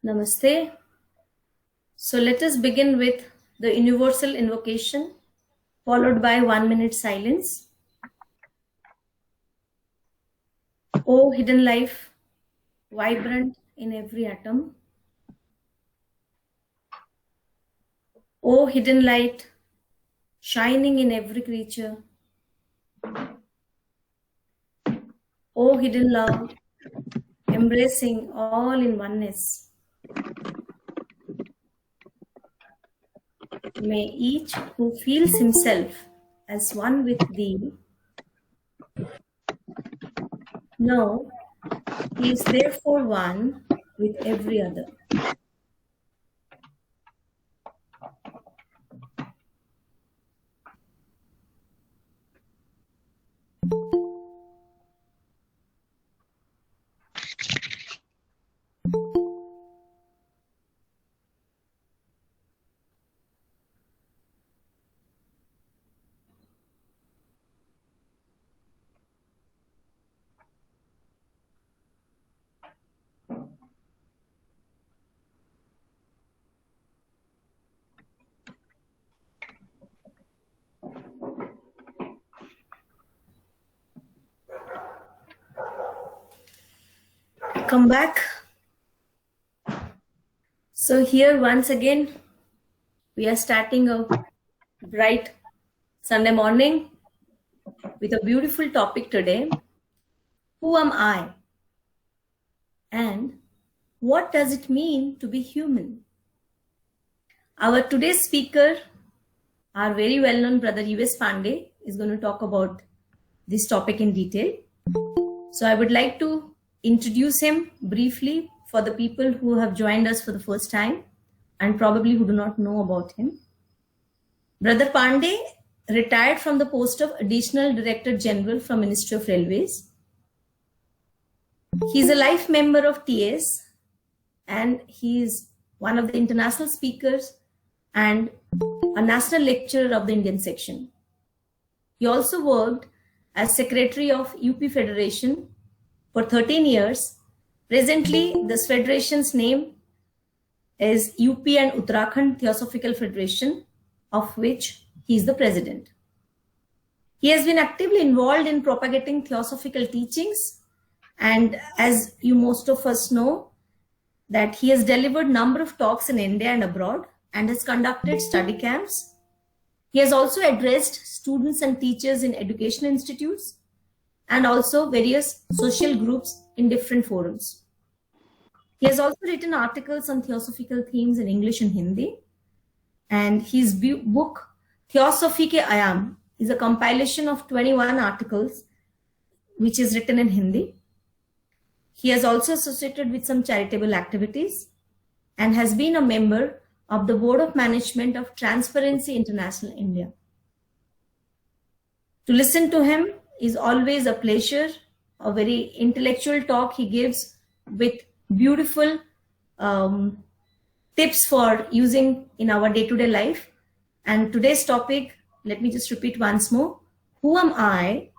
Namaste. So let us begin with the universal invocation, followed by 1 minute silence. O hidden life, vibrant in every atom. O hidden light, shining in every creature. O hidden love, embracing all in oneness. May each who feels himself as one with thee know he is therefore one with every other. Come back. So here once again, we are starting a bright Sunday morning with a beautiful topic today. Who am I? And what does it mean to be human? Our today's speaker, our very well-known brother U.S. Pandey, is going to talk about this topic in detail. So I would like to introduce him briefly for the people who have joined us for the first time and probably who do not know about him. Brother Pandey retired from the post of Additional Director General from Ministry of Railways. He is a life member of TS and he is one of the international speakers and a national lecturer of the Indian section. He also worked as Secretary of UP Federation for 13 years. Presently, this federation's name is UP and Uttarakhand Theosophical Federation, of which he is the president. He has been actively involved in propagating theosophical teachings, and as you most of us know, that he has delivered a number of talks in India and abroad and has conducted study camps. He has also addressed students and teachers in education institutes and also various social groups in different forums. He has also written articles on theosophical themes in English and Hindi. And his book, Theosophy Ke Ayam, is a compilation of 21 articles, which is written in Hindi. He has also associated with some charitable activities and has been a member of the Board of Management of Transparency International India. To listen to him is always a pleasure, a very intellectual talk he gives with beautiful tips for using in our day-to-day life. And today's topic, let me just repeat once more. Who am I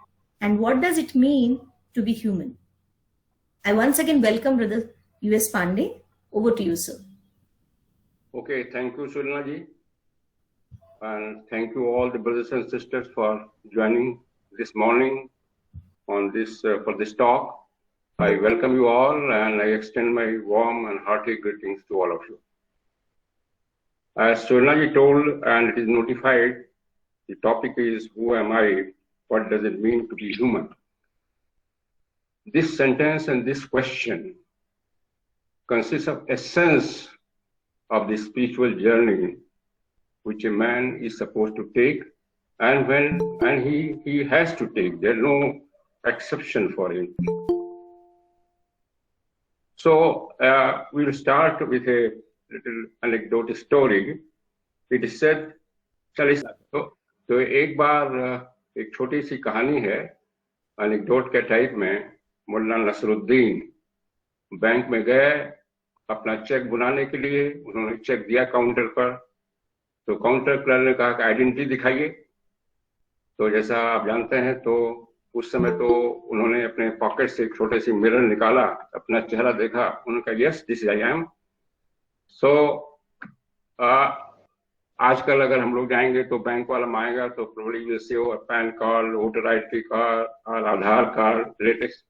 and what does it mean to be human? I once again welcome Brother U.S. Pandey. Over to you, sir. Okay, thank you, Sulna ji. And thank you all the brothers and sisters for joining this morning on this for this talk. I welcome you all and I extend my warm and hearty greetings to all of you. As Sulna ji told and it is notified, the topic is who am I? What does it mean to be human? This sentence and this question consists of essence of the spiritual journey which a man is supposed to take and he has to take. There's no exception for him. So we'll start with a little anecdote story. It is said, तो एक बार एक छोटी सी कहानी है anecdote के type में. Mulla Nasruddin bank में गए अपना चेक बुलाने के लिए. उन्होंने चेक दिया काउंटर पर, तो काउंटर क्लर्क ने कहा कि आइडेंटिटी दिखाइए. तो जैसा आप जानते हैं तो उस समय तो उन्होंने अपने पॉकेट से एक छोटे सी मिरर निकाला, अपना चेहरा देखा, उन्होंने कहा यस दिस आई एम. सो आजकल अगर हम लोग जाएंगे तो बैंक वाला मांगेगा तो probably will say PAN card, voter ID card और Aadhaar card latest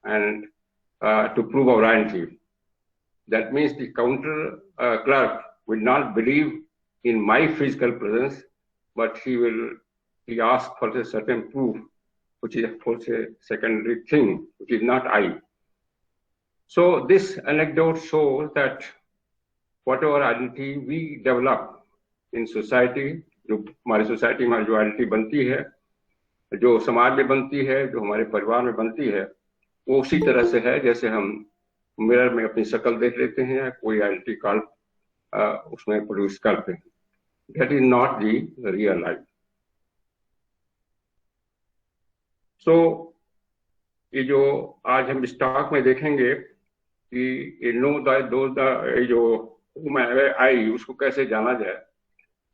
and to prove our identity. That means the counter clerk will not believe in my physical presence, but he asks for a certain proof, which is of course a secondary thing, which is not I. So this anecdote shows that whatever identity we develop in society, जो हमारी society में जो identity बनती है, जो समाज में बनती है, जो हमारे परिवार में बनती है, वो उसी तरह से है जैसे हम मिरर में अपनी शक्ल देख लेते हैं या कोई आइडेंटिटी कार्ड उसमें प्रोड्यूस करते हैं. That is not the real life. So ये जो आज हम स्टॉक में देखेंगे कि नो ये जो आई उसको कैसे जाना जाए,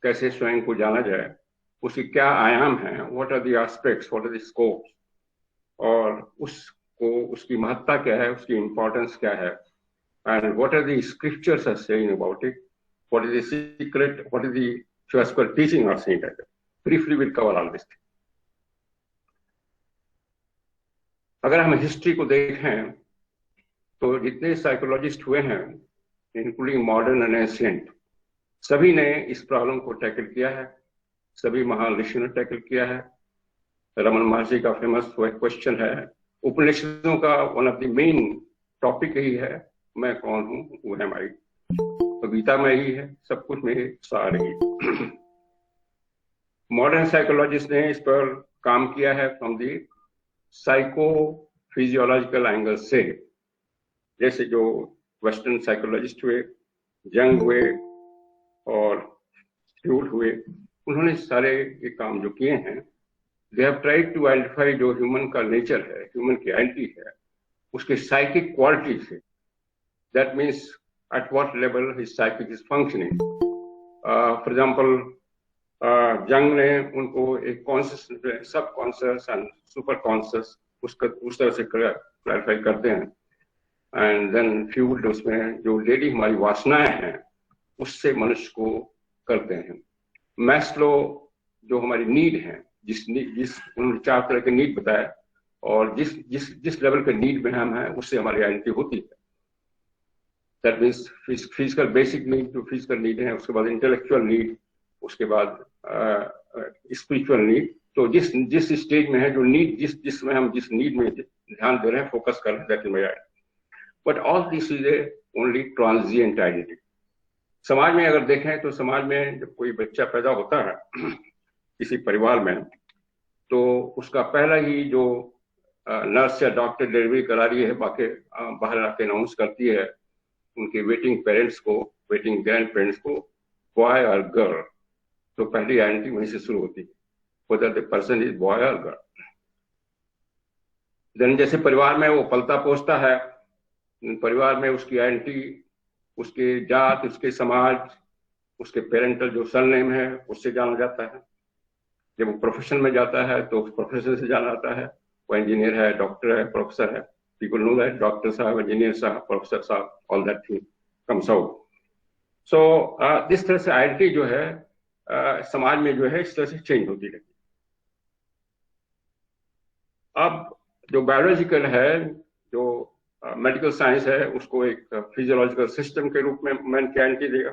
कैसे स्वयं को जाना जाए, उसके क्या आयाम हैं, what are the aspects, what are the scopes, और उसकी महत्ता क्या है, उसकी इंपॉर्टेंस क्या है, and what are the scriptures are saying about it, what is the secret, what is the philosophical teaching are saying that. Briefly will cover all this. अगर हम हिस्ट्री को देखें तो जितने साइकोलॉजिस्ट हुए हैं, इंक्लूडिंग मॉडर्न एंड एंशिएंट, सभी ने इस प्रॉब्लम को टैकल किया है. सभी महान ऋषि ने टैकल किया है. रमन महर्षि का फेमस क्वेश्चन है, उपनिषदों का one of the main topic यही है, मैं कौन हूं, वो है हमारी. तो गीता में ही है, सब कुछ में सार ही. मॉडर्न साइकोलॉजिस्ट ने इस पर काम किया है from the psycho physiological angle से. जैसे जो वेस्टर्न साइकोलॉजिस्ट हुए, जंग हुए और फ्यूड हुए, उन्होंने सारे ये काम जो किए हैं, they have tried to identify जो ह्यूमन का नेचर है, ह्यूमन की आइडेंटिटी है, उसके साइकिक क्वालिटी से. That means at what level his psychic is functioning. For example Jung ने उनको एक कॉन्शियस, सब कॉन्शियस एंड सुपर कॉन्शियस उस तरह से क्लैरिफाई करते हैं. एंड देन फ्यूड उसमें जो लेडी हमारी वासनाएं हैं उससे मनुष्य को करते हैं. मैस्लो जो हमारी नीड है, जिस उन्होंने 4 तरह के नीड बताया, और जिस लेवल के नीड में हम हैं उससे हमारी आइडेंटिटी होती है. That means physical basic need जो फिजिकल नीड है, उसके बाद इंटेलेक्चुअल नीड, उसके बाद स्पिरिचुअल नीड. तो जिस स्टेज में है, जो नीड जिसमें हम जिस नीड में ध्यान दे रहे हैं, फोकस कर रहे हैं, that is my identity. But all this is A only transient identity. समाज में अगर देखें तो समाज में जब कोई बच्चा पैदा होता है किसी परिवार में, तो उसका पहला ही जो नर्स या डॉक्टर डिलीवरी करा रही है, बाहर आके अनाउंस करती है उनके वेटिंग पेरेंट्स को, वेटिंग ग्रैंड पेरेंट्स को, बॉय और गर्ल. तो पहली आइडेंटिटी वहीं से शुरू होती है, whether the person is boy or girl. Then जैसे परिवार में वो पलता पोसता है, परिवार में उसकी आइडेंटिटी, उसके जात, उसके समाज, उसके पेरेंटल जो सरनेम है उससे जाना जाता है. जब वो प्रोफेशन में जाता है तो उस प्रोफेशन से जाना जाता है. वो इंजीनियर है, डॉक्टर है, प्रोफेसर है, पीपल नो दैट डॉक्टर साहब, इंजीनियर साहब, प्रोफेसर साहब, all that thing comes out. So this तरह से आइडेंटिटी जो है समाज में जो है इस तरह से चेंज होती रहती है. अब जो बायोलॉजिकल है, जो मेडिकल साइंस है, उसको एक फिजियोलॉजिकल सिस्टम के रूप में मैन की आइडेंटिटी देगा.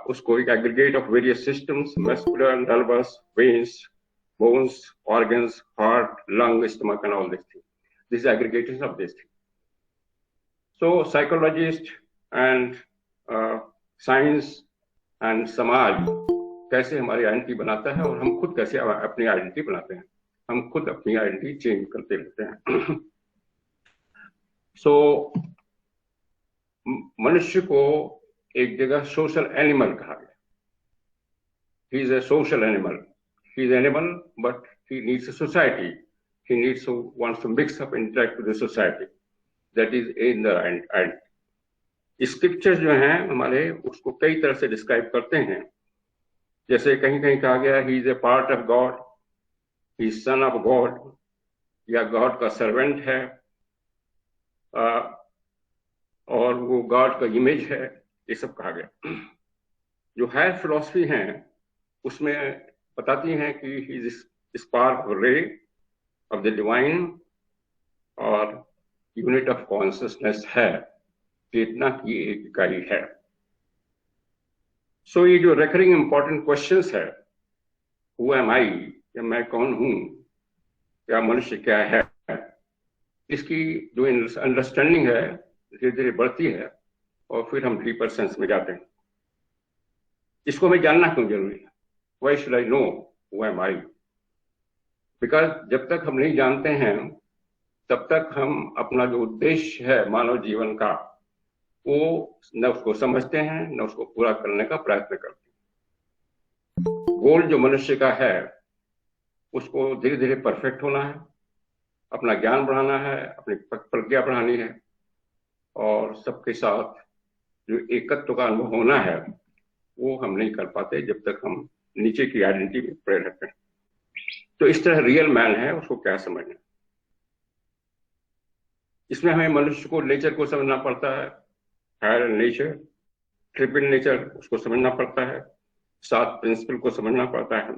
उसको एक aggregate of various systems, muscular, nervous, veins, bones, organs, heart, lung, stomach and all this thing. This aggregation of this thing. So psychologist and science and समाज कैसे हमारी आइडेंटिटी बनाता है, और हम खुद कैसे अपनी आइडेंटिटी बनाते हैं. हम खुद अपनी आइडेंटिटी चेंज करते रहते हैं. सो मनुष्य को एक जगह सोशल एनिमल कहा गया. He is a social animal. He is animal but he needs a society. He needs wants to mix up, interact with the society. That is in the end. Scriptures जो हैं हमारे, उसको कई तरह से describe करते हैं. जैसे कहीं कहीं कहा गया he is A part of God, he is son of God, या गॉड का सर्वेंट है. और और वो गॉड का इमेज है, ये सब कहा गया। जो हायर फिलॉसफी हैं उसमें बताती हैं कि he is spark ray of the divine और यूनिट ऑफ कॉन्शियसनेस है, चेतना की एक इकाई है। सो ये जो रेकरिंग इंपॉर्टेंट क्वेश्चंस है, हु एम आई, या मैं कौन हूं, या मनुष्य क्या है, इसकी जो अंडरस्टैंडिंग है धीरे धीरे बढ़ती है और फिर हम डीपर सेंस में जाते हैं। इसको हमें जानना क्यों जरूरी है? Why should I know who am I? Because जब तक हम नहीं जानते हैं तब तक हम अपना जो उद्देश्य है मानव जीवन का, वो न उसको समझते हैं न उसको पूरा करने का प्रयत्न करते हैं। गोल जो मनुष्य का है उसको धीरे धीरे परफेक्ट होना है, अपना ज्ञान बढ़ाना है, अपनी प्रज्ञा बढ़ानी है, और सबके साथ जो एकत्व का अनुभव होना है वो हम नहीं कर पाते जब तक हम नीचे की आइडेंटिटी में पड़े रहते हैं। तो इस तरह रियल मैन है उसको क्या समझना? इसमें हमें मनुष्य को, नेचर को समझना पड़ता है, हायर नेचर, ट्रिपल नेचर उसको समझना पड़ता है, 7 प्रिंसिपल को समझना पड़ता है,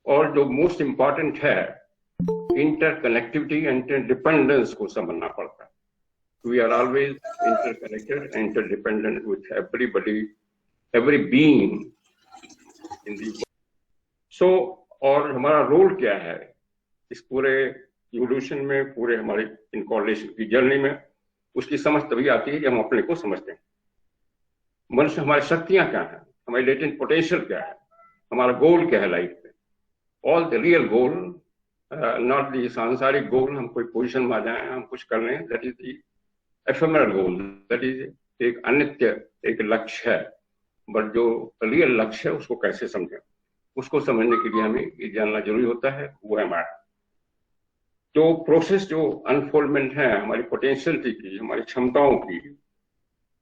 और जो मोस्ट इंपॉर्टेंट है इंटरकनेक्टिविटी, इंटरडिपेंडेंस को समझना पड़ता है। We are always interconnected, interdependent with everybody, every being in the. So और हमारा रोल क्या है इस पूरे इवोल्यूशन में, पूरे हमारे इनकॉर्नेशन की जर्नी में, उसकी समझ तभी आती है जब हम अपने को समझते हैं। मनुष्य, हमारी शक्तियां क्या है, हमारी लेटेंट पोटेंशियल क्या है, हमारा गोल क्या है लाइफ में। All the real goal, not the सांसारिक गोल, हम कोई पोजीशन में आ जाए, हम कुछ कर लें, that is the ephemeral goal, दैट इज एक अनित्य एक लक्ष्य है। बट जो रियल लक्ष्य है उसको कैसे समझें, उसको समझने के लिए हमें ये जानना जरूरी होता है हु एम आई। जो प्रोसेस, जो अनफोल्डमेंट है हमारी पोटेंशियलिटी की, हमारी क्षमताओं की,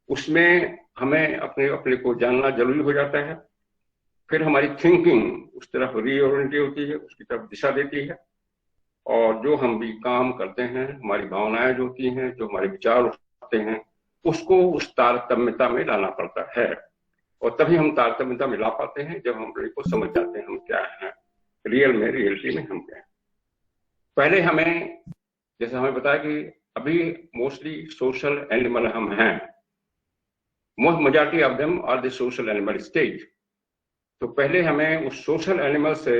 उसमें हमें अपने अपने को जानना जरूरी हो जाता है। फिर हमारी थिंकिंग उस तरफ रीओरिएंटेड होती है, उसकी तरफ दिशा देती है, और जो हम भी काम करते हैं, हमारी भावनाएं जो होती हैं, जो हमारे विचार उठते हैं, उसको उस तारतम्यता में लाना पड़ता है। और तभी हम तारतम्यता में ला पाते हैं जब हम अपने को समझ जाते हैं हम क्या हैं रियल में, रियलिटी में हम क्या हैं। पहले हमें, जैसे हमें बताया कि अभी मोस्टली सोशल एनिमल हम हैं, most majority of them are the social animal stage. तो पहले हमें उस सोशल एनिमल से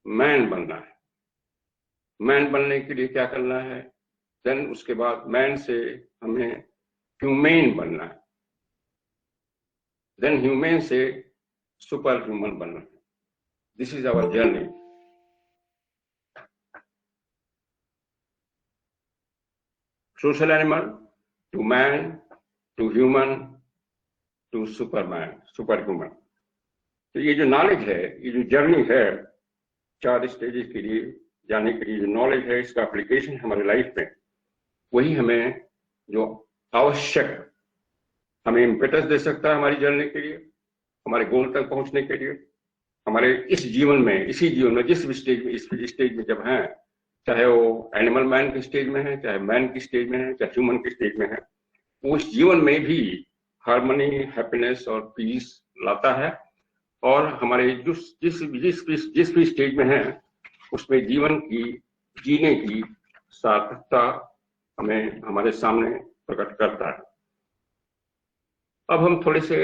मैन बनना है। मैन बनने के लिए क्या करना है? देन उसके बाद मैन से हमें ह्यूमैन बनना है, देन ह्यूमैन से सुपर ह्यूमन बनना है। This is our journey. Social animal to man to human to superman, super human. तो ये जो नॉलेज है, ये जो जर्नी है 4 स्टेजेस के लिए जाने के लिए, जो नॉलेज है, इसका एप्लीकेशन हमारे लाइफ में, वही हमें जो आवश्यक हमें इम्पेटस दे सकता है हमारी जर्नी के लिए, हमारे गोल तक पहुंचने के लिए। हमारे इस जीवन में, इसी जीवन में, जिस भी स्टेज में, इस स्टेज में जब हैं, चाहे वो एनिमल मैन के स्टेज में है, चाहे मैन की स्टेज में है, चाहे ह्यूमन के स्टेज में है, वो इस जीवन में भी हार्मनी, हैप्पीनेस और पीस लाता है। और हमारे जिस भी स्टेज में है उसमें जीवन की जीने की सार्थकता हमें हमारे सामने प्रकट करता है। अब हम थोड़े से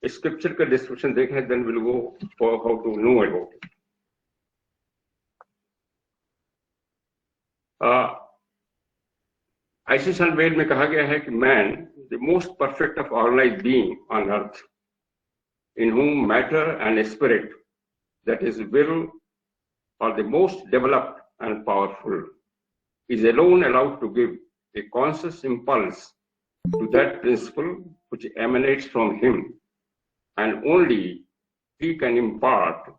स्क्रिप्चर का डिस्क्रिप्शन देखें, then will go for how to know about it. Isis Unveiled में कहा गया है कि man the most perfect of organised being on earth, in whom matter and spirit, that is will, are the most developed and powerful, is alone allowed to give a conscious impulse to that principle which emanates from him, and only he can impart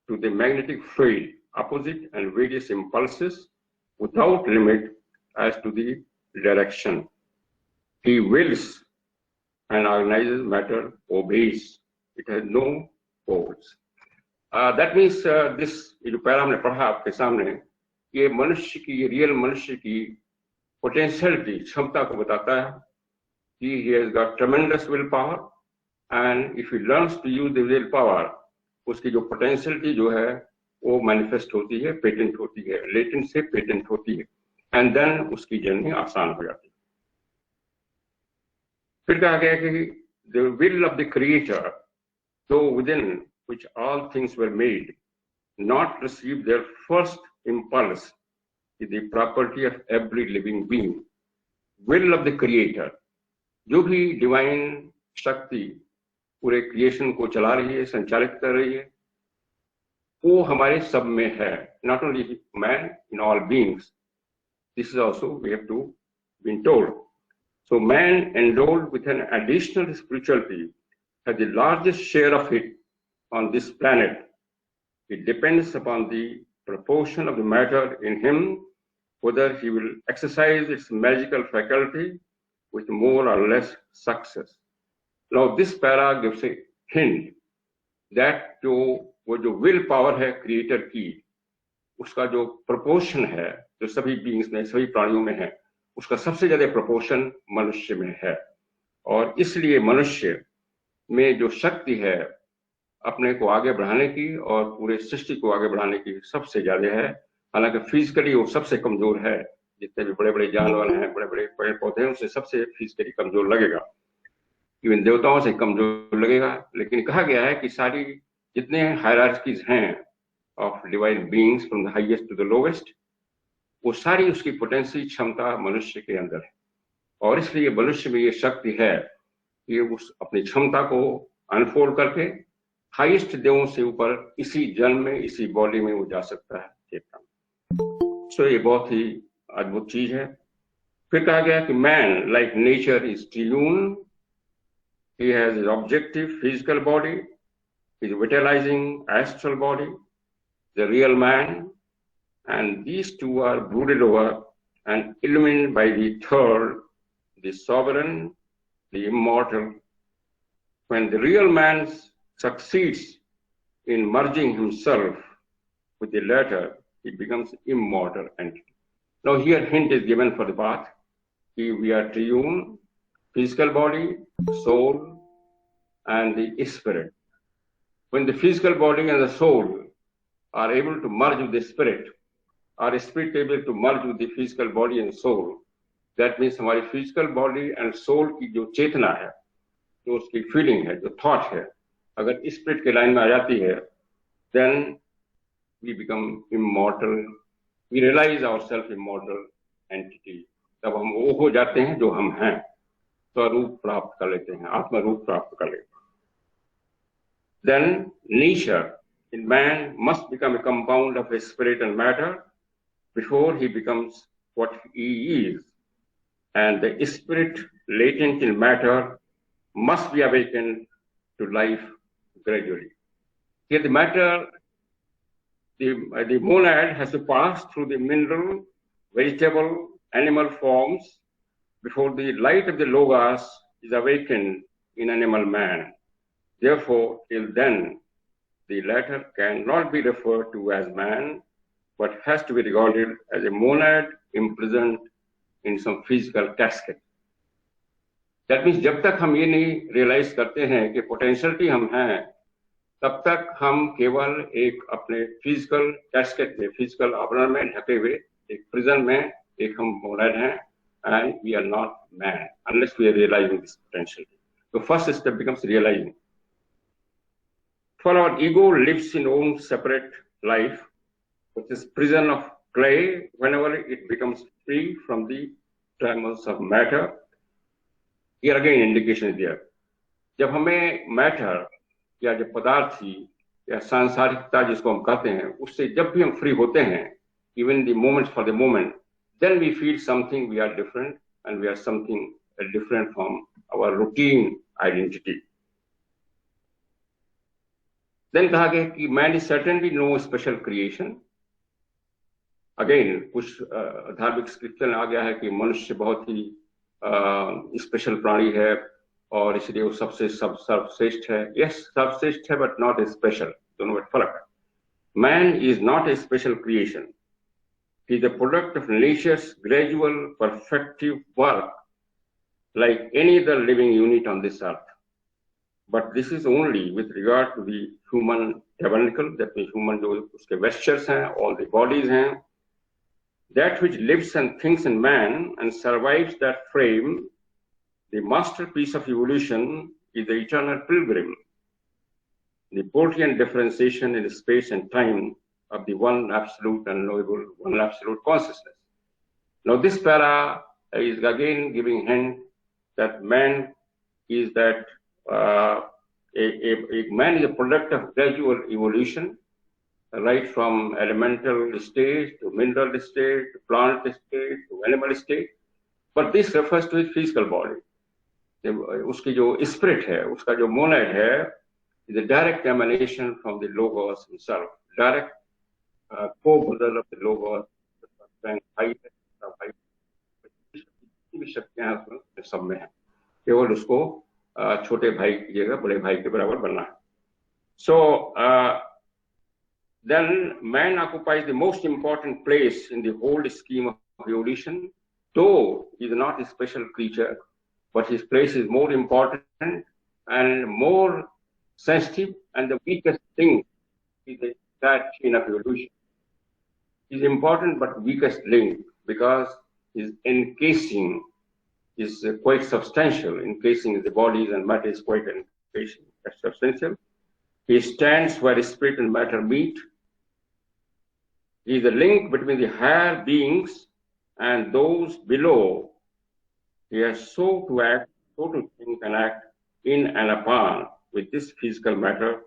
to the magnetic field opposite and various impulses without limit as to the direction. He wills and organizes matter, obeys. It has no poles. That means this, ये जो para हमने पढ़ा आपके सामने, ये मनुष्य की, ये रियल मनुष्य की पोटेंशियलिटी, क्षमता को बताता है। he has got tremendous willpower, and if he learns to use the willpower, उसकी जो potentiality जो है वो manifest होती है, patent होती है, latent से patent होती है, and then उसकी journey आसान हो जाती है. फिर कहा गया कि the will of the creator, though within which all things were made, not receive their first impulse, is the property of every living being. Will of the creator, जो भी divine शक्ति पूरे क्रिएशन को चला रही है, संचालित कर रही है, वो हमारे सब में है. Not only man, in all beings. This is also we have to be told. So man endowed with an additional spirituality has the largest share of it on this planet. It depends upon the proportion of the matter in him, whether he will exercise its magical faculty with more or less success. Now this para gives a hint that वो जो will power है creator की, उसका जो proportion है, जो सभी beings में, सभी प्राणियों में है, उसका सबसे ज्यादा proportion मनुष्य में है. और इसलिए मनुष्य में जो शक्ति है अपने को आगे बढ़ाने की और पूरे सृष्टि को आगे बढ़ाने की सबसे ज्यादा है. हालांकि फिजिकली वो सबसे कमजोर है, जितने भी बड़े बड़े जानवर हैं, बड़े बड़े पेड़ पौधे हैं, उससे सबसे फिजिकली कमजोर लगेगा, इवन देवताओं से कमजोर लगेगा. लेकिन कहा गया है कि सारी जितने हायरार्कीज हैं of divine beings from the highest to the lowest, वो सारी उसकी पोटेंशियल क्षमता मनुष्य के अंदर है. और इसलिए मनुष्य में ये शक्ति है कि उस अपनी क्षमता को अनफोल्ड करके हाईएस्ट देवों से ऊपर इसी जन्म में, इसी बॉडी में वो जा सकता है, चेतना. सो ये बहुत ही अद्भुत चीज है. फिर कहा गया कि man like nature is triune. He has his objective physical body, his vitalizing astral body, the real man, and these two are brooded over and illumined by the third, the sovereign, the immortal. When the real man succeeds in merging himself with the latter, he becomes immortal entity. Now here hint is given for the path. We are triune, physical body, soul, and the spirit. When the physical body and the soul are able to merge with the spirit, or spirit able to merge with the physical body and soul, that means हमारी physical body and soul की जो चेतना है, जो उसकी feeling है, जो thought है, अगर spirit के line में आ जाती है, then we become immortal. We realize ourselves immortal entity. तब हम वो हो जाते हैं जो हम हैं, स्वरूप प्राप्त कर लेते हैं, आत्मा रूप प्राप्त कर लेते हैं. Then nature in man must become a compound of a spirit and matter before he becomes what he is. And the spirit latent in matter must be awakened to life gradually. Here the matter, the monad has to pass through the mineral, vegetable, animal forms before the light of the Logos is awakened in animal man. Therefore, till then, the latter cannot be referred to as man, but has to be regarded as a monad imprisoned in some physical casket. That means जब तक हम ये नहीं realize करते हैं कि potentiality हम हैं, तब तक हम केवल एक अपने physical casket में, physical आवरण में ढके हुए एक prison में एक हम monad हैं, and we are not man unless we are realizing this potentiality. The first step becomes realizing. For our ego lives in own separate life, which is prison of clay. Whenever it becomes free from the tremors of matter, here again indication is there. जब हमें matter या जो पदार्थी या सांसारिकता जिसको हम कहते हैं, उससे जब भी हम फ्री होते हैं, even the moments for the moment, then we feel something we are different and we are something different from our routine identity. Then कहा गया कि man is certainly no special creation. Again कुछ धार्मिक scripture आ गया है कि मनुष्य बहुत ही स्पेशल प्राणी है और इसलिए वो सबसे सर्वश्रेष्ठ है. Yes, सर्वश्रेष्ठ है but not special. दोनों में फर्क है. Man is not a special creation. He is the product of nature's gradual perfective work like any other living unit on this earth. But this is only with regard to the human tabernacle, that means human जो उसके vestures हैं, all the bodies हैं, that which lives and thinks in man and survives that frame, the masterpiece of evolution is the eternal pilgrim, the Portean differentiation in space and time of the one absolute and knowable, one absolute consciousness. Now this para is again giving hint that man is that a man is a product of gradual evolution, right from elemental stage to mineral stage to plant stage to animal stage. But this refers to his physical body. उसकी जो spirit है, उसका जो monad है, is a direct emanation from the Logos himself, direct co-model of the Logos. शक्तियां सब में है, केवल उसको छोटे भाई की जगह बड़े भाई के बराबर बनना है. So then man occupies the most important place in the whole scheme of evolution, though he is not a special creature, but his place is more important and more sensitive, and the weakest thing is the entire chain of evolution. He is important but weakest link because his encasing is quite substantial. Encasing the bodies and matter is quite encasing, substantial. He stands where spirit and matter meet. He is the link between the higher beings and those below. He has so to act, so to think and act in and upon with this physical matter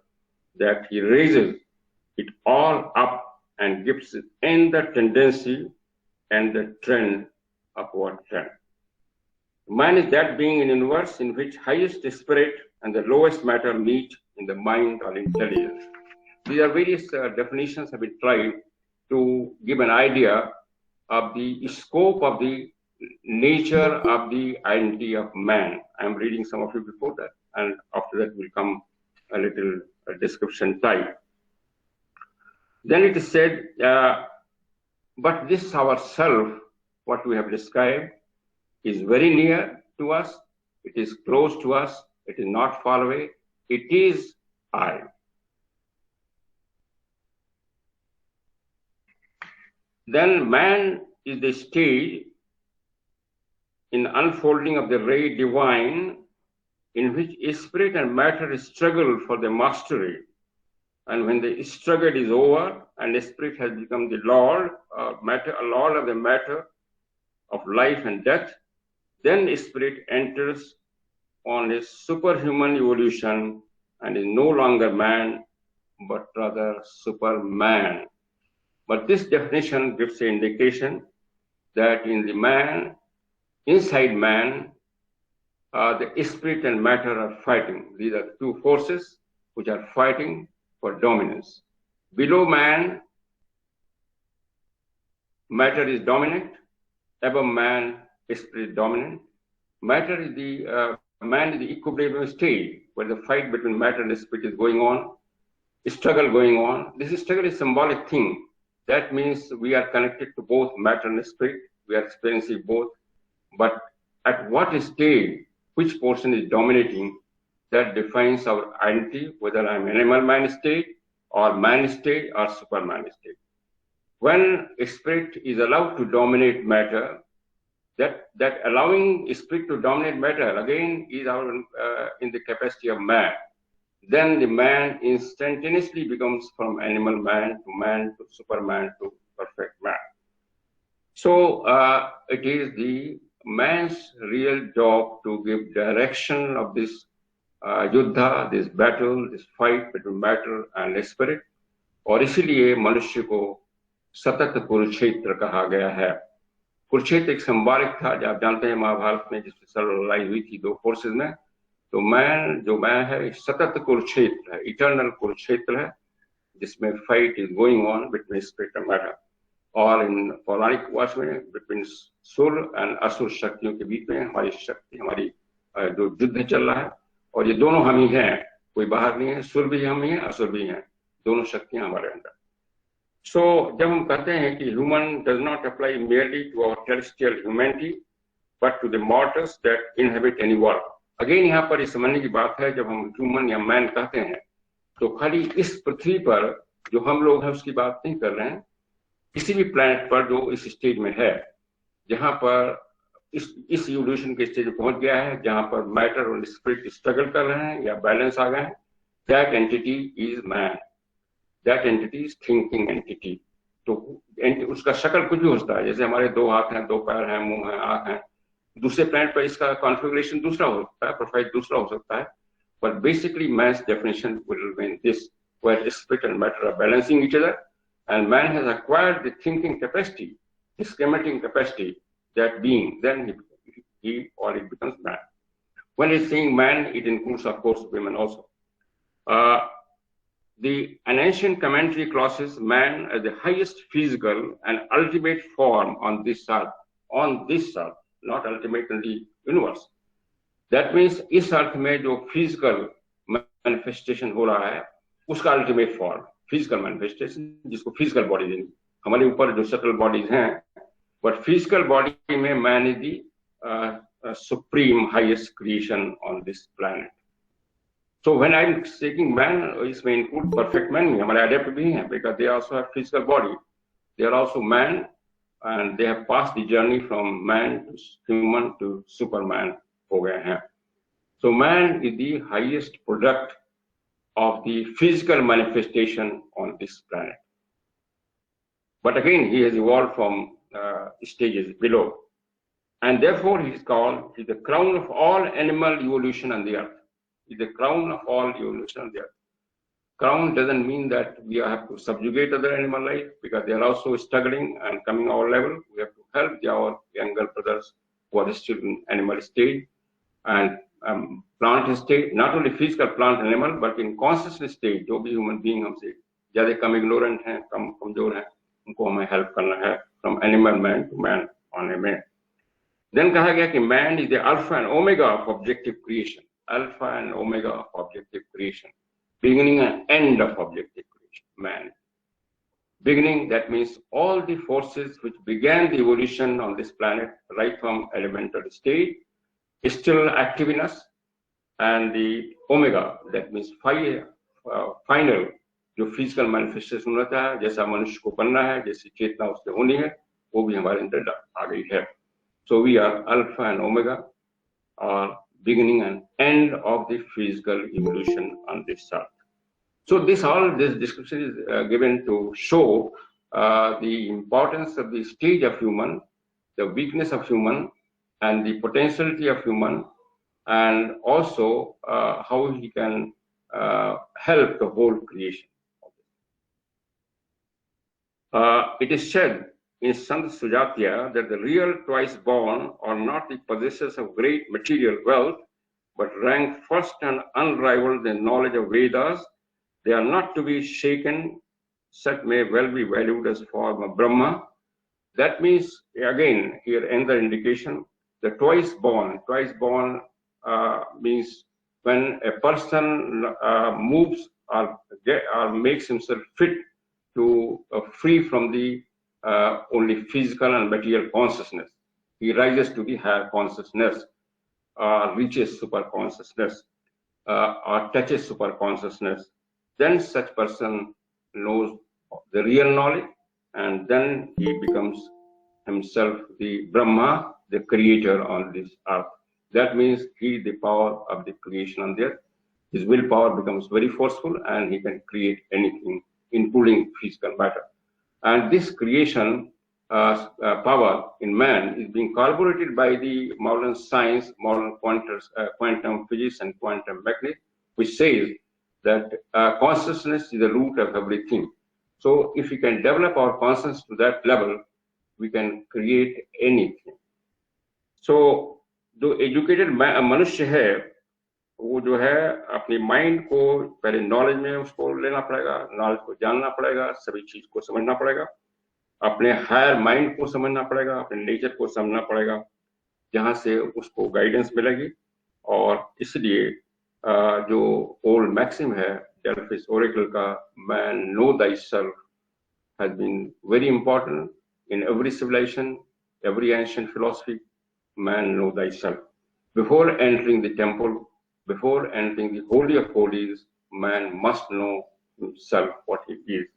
that he raises it all up and gives it in the tendency and the trend, upward trend. Man is that being in universe in which highest spirit and the lowest matter meet in the mind or intelligence. These are various definitions have been tried to give an idea of the scope of the nature of the identity of man. I am reading some of it before that, and after that will come a little description type. Then it is said, but this ourself, what we have described, is very near to us, it is close to us, it is not far away, it is I. Then man is the stage in unfolding of the ray divine in which spirit and matter struggle for the mastery. And when the struggle is over and the spirit has become the Lord, Lord of the matter of life and death, then the spirit enters on a superhuman evolution and is no longer man, but rather superman. But this definition gives an indication that in the man, inside man, the spirit and matter are fighting. These are two forces which are fighting for dominance. Below man, matter is dominant. Above man, spirit is dominant. Matter is the man is the equilibrium stage where the fight between matter and spirit is going on, struggle going on. This struggle is a symbolic thing. That means we are connected to both matter and spirit. We are experiencing both. But at what stage, which portion is dominating, that defines our identity, whether I'm animal man state or man state or superman state. When spirit is allowed to dominate matter, that allowing spirit to dominate matter again is our in the capacity of man. Then the man instantaneously becomes from animal man to superman to perfect man. So it is the man's real job to give direction of this युद्ध, this battle, this fight between matter and spirit. और इसीलिए मनुष्य को सतत कुरुक्षेत्र कहा गया है. कुरुक्षेत्र एक संवारिक था, जो आप जानते हैं महाभारत में जिसमें सर्व लड़ाई हुई थी दो फोर्सेस में. तो मैन जो मैन है सतत कुरुक्षेत्र है, इटर्नल कुरुक्षेत्र है, जिसमें fight is going on between spirit and matter. और इन पौराणिक वाच में बिटवीन सुर एंड असुर शक्तियों के बीच में हमारी शक्ति, हमारी जो युद्ध चल रहा है, और ये दोनों हम ही हैं, कोई बाहर नहीं है. सुर भी हम ही हैं, असुर भी हैं, दोनों शक्तियां हमारे अंदर. सो जब हम कहते हैं कि human does not apply merely to our terrestrial humanity, but to the mortals that inhabit any world. Again यहाँ पर इस समझने की बात है, जब हम ह्यूमन या मैन कहते हैं तो खाली इस पृथ्वी पर जो हम लोग हैं उसकी बात नहीं कर रहे हैं, किसी भी प्लैनेट पर जो इस स्टेज में है, जहां पर इस इवोल्यूशन के स्टेज में पहुंच गया है, जहां पर मैटर और स्पिरिट स्ट्रगल कर रहे हैं या बैलेंस आ गए हैं, that entity is man, that entity is thinking entity. तो उसका शक्ल कुछ भी हो सकता है, जैसे हमारे 2 हाथ हैं, 2 पैर हैं, मुंह है, आंख है, दूसरे प्लैनेट पर इसका कॉन्फ़िगरेशन दूसरा हो सकता है, प्रोफाइल दूसरा हो सकता है, but basically man's definition will remain this, where spirit and matter are balancing each other, and man has acquired the thinking capacity, the schematic capacity, that being, then he or it becomes man. When it's saying man, it includes of course women also. An ancient commentary classes man as the highest physical and ultimate form on this earth, not ultimate in the universe. That means इस अर्थ में जो physical manifestation हो रहा है उसका ultimate form physical manifestation, जिसको physical body देंगे। हमारे ऊपर जो सटल बॉडीज हैं, बट फिजिकल बॉडी में man is the supreme highest creation on this planet. So when I am taking man, इसमें इंक्लूड परफेक्ट मैन भी, हमारे अडेप्ट भी हैं, because they also have physical body, they are also man and they have passed the journey from man to human to superman हो गए हैं। So man is the highest product of the physical manifestation on this planet. But again, he has evolved from stages below, and therefore he is called the crown of all animal evolution on the earth. He is the crown of all evolution on the earth. Crown doesn't mean that we have to subjugate other animal life, because they are also struggling and coming our level. We have to help our younger brothers who are still in animal stage and plant stage, not only physical plant animal, but in consciousness stage, जो भी human being हमसे ज़्यादा कम ignorant हैं, कम कमजोर हैं, उनको हमें help करना है from animal man to man on a man. Then कहा गया कि man is the alpha and omega of objective creation, alpha and omega of objective creation, beginning and end of objective creation, man. Beginning, that means all the forces which began the evolution on this planet, right from elemental stage, is still active in us, and the omega, that means final, जो physical manifestation होता है, जैसा मनुष्य को बनना है, जैसी चेतना उससे होनी है, वो भी हमारे अंदर आ गई है. So we are alpha and omega, or beginning and end of the physical evolution on this earth. So this description is given to show the importance of the stage of human, the weakness of human, and the potentiality of human, and also how he can help the whole creation. It is said in Sant Sujatiya that the real twice born are not the possessors of great material wealth, but rank first and unrivaled in knowledge of Vedas. They are not to be shaken. Such may well be valued as form of Brahma. That means, again, here another indication, the twice born means when a person moves or makes himself fit to free from the only physical and material consciousness. He rises to the higher consciousness, reaches super consciousness, or touches super consciousness. Then such person knows the real knowledge, and then he becomes himself the Brahma, the creator on this earth. That means he is the power of the creation on the earth. His willpower becomes very forceful, and he can create anything, including physical matter. And this creation power in man is being corroborated by the modern science, modern quantum physics and quantum mechanics, which says that consciousness is the root of everything. So if we can develop our consciousness to that level, we can create anything. So जो educated मनुष्य है, वो जो है अपनी mind को पहले knowledge में उसको लेना पड़ेगा, नॉलेज को जानना पड़ेगा, सभी चीज को समझना पड़ेगा, अपने हायर माइंड को समझना पड़ेगा, अपने नेचर को समझना पड़ेगा, जहां से उसको गाइडेंस मिलेगी. और इसलिए जो ओल्ड मैक्सिम है डेल्फिस ओरेकल का, man know thyself, has been very important in every civilization, every ancient philosophy. man know thyself. Before entering the temple, before entering the holy of holies, man must know himself what he is.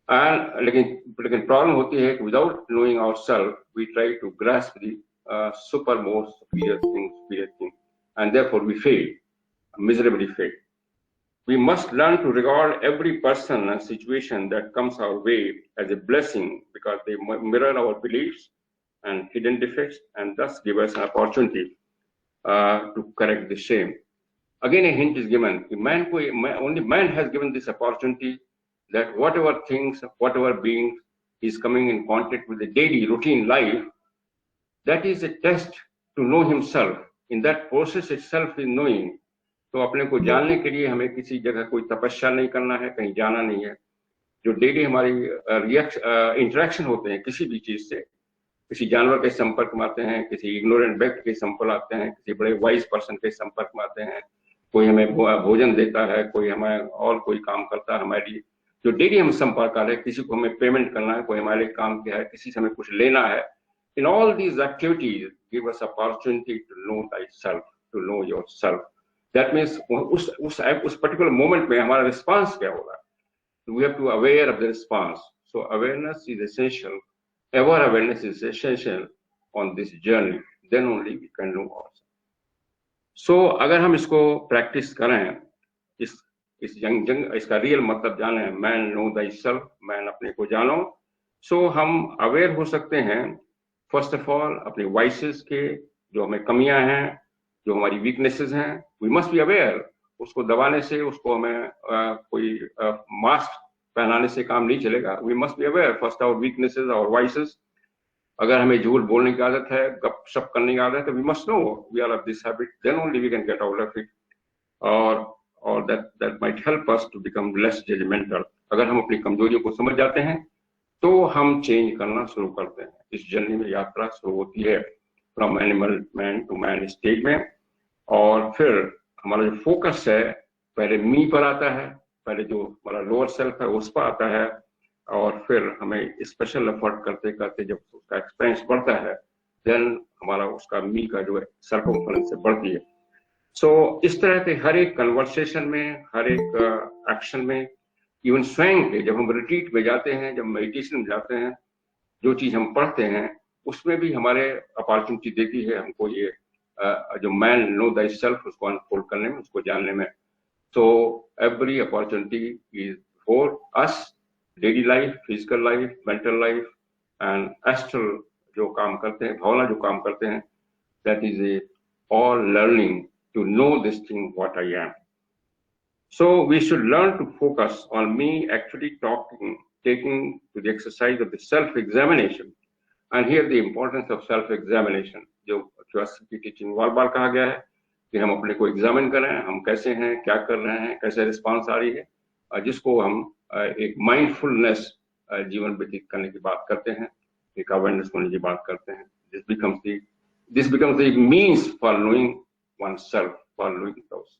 And लेकिन problem होती है कि without knowing ourselves, we try to grasp the supermost superior thing, and therefore we fail, miserably fail. We must learn to regard every person and situation that comes our way as a blessing, because they mirror our beliefs and hidden defects, and thus give us an opportunity to correct the same. Again, a hint is given. Only man has given this opportunity, that whatever things, whatever beings is coming in contact with the daily routine life, that is a test to know himself. In that process itself is knowing. तो अपने को जानने के लिए हमें किसी जगह कोई तपस्या नहीं करना है, कहीं जाना नहीं है. जो डेली हमारी इंटरेक्शन होते हैं किसी भी चीज से, किसी जानवर के संपर्क में आते हैं, किसी इग्नोरेंट व्यक्ति के संपर्क आते हैं, किसी बड़े वाइज पर्सन के संपर्क में आते हैं, कोई हमें भोजन देता है, कोई हमें और कोई काम करता है हमारे लिए, जो डेली हम संपर्क आ रहे हैं, किसी को हमें पेमेंट करना है, कोई हमारे लिए काम किया है, किसी से हमें कुछ लेना है. In all these activities give us opportunity to know thyself, to know yourself. That means उस पर्टिकुलर मोमेंट में हमारा रिस्पांस क्या होगा. We have to aware of the response. So awareness is essential. Ever awareness is essential on this journey. Then only we can know ourselves. So अगर हम इसको practice करें, इस जंग इसका रियल मतलब जाने, मैन नो thyself, मैन अपने को जानो. सो हम अवेयर हो सकते हैं फर्स्ट ऑफ ऑल अपने वाइसेस के, जो हमें कमियां हैं, जो हमारी वीकनेसेस हैं. We must be aware. उसको दबाने से, उसको हमें कोई मास्क पहनाने से काम नहीं चलेगा. We must be aware first our weaknesses और वाइसेस. अगर हमें झूठ बोलने की आदत है, गपशप करने की आदत है, we must know we are of this habit. Then only we can get out of it, और that might help us to become less judgmental. अगर हम अपनी कमजोरियों को समझ जाते हैं तो हम चेंज करना शुरू करते हैं. इस जर्नी में यात्रा शुरू होती है from animal man to man stage में. और फिर हमारा जो फोकस है पहले मी पर आता है, पहले जो हमारा लोअर सेल्फ है उस पर आता है, और फिर हमें स्पेशल एफर्ट करते करते जब उसका एक्सपीरियंस बढ़ता है, देन हमारा उसका मी का जो है सर्कमफरेंस से बढ़ती है. सो इस तरह के हर एक कन्वर्सेशन में, हर एक एक्शन में, इवन स्वयं के जब हम रिट्रीट में जाते हैं, जब मेडिटेशन में जाते हैं, जो चीज हम पढ़ते हैं उसमें भी हमारे अपॉर्चुनिटी देती है हमको ये जो मैन नो thyself, उसको अनफोल्ड करने में, उसको जानने में. So every opportunity is for us. Daily life, physical life, mental life and astral जो काम करते हैं, भावना जो काम करते हैं, that is a all learning to know this thing what I am. So we should learn to focus on me actually taking to the exercise of the self-examination. And here the importance of self-examination, जो philosophy की teaching बार बार कहा गया है कि हम अपने को examine करें, हम कैसे हैं, क्या कर रहे हैं, कैसे रिस्पांस आ रही है, जिसको हम एक माइंडफुलनेस जीवन व्यतीत करने की बात करते हैं, एक अवेयरनेस होने की बात करते हैं. This becomes the means for knowing oneself, for knowing ourselves.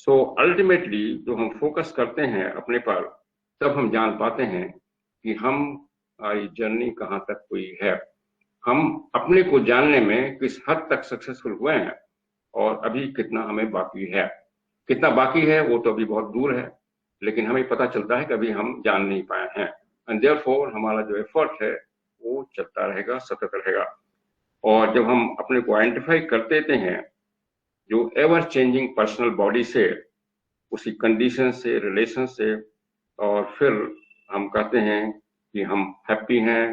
So ultimately जो हम फोकस करते हैं अपने पर, तब हम जान पाते हैं कि हमारी जर्नी कहाँ तक हुई है, हम अपने को जानने में किस हद तक सक्सेसफुल हुए हैं, और अभी कितना हमें बाकी है. कितना बाकी है वो तो अभी बहुत दूर है, लेकिन हमें पता चलता है कि अभी हम जान नहीं पाए हैं. एंड देयरफॉर हमारा जो एफर्ट है वो चलता रहेगा, सतत रहेगा. और जब हम अपने को आइडेंटिफाई कर देते हैं जो एवर चेंजिंग पर्सनल बॉडी से, उसी कंडीशन से, रिलेशन से, और फिर हम कहते हैं कि हम हैप्पी हैं,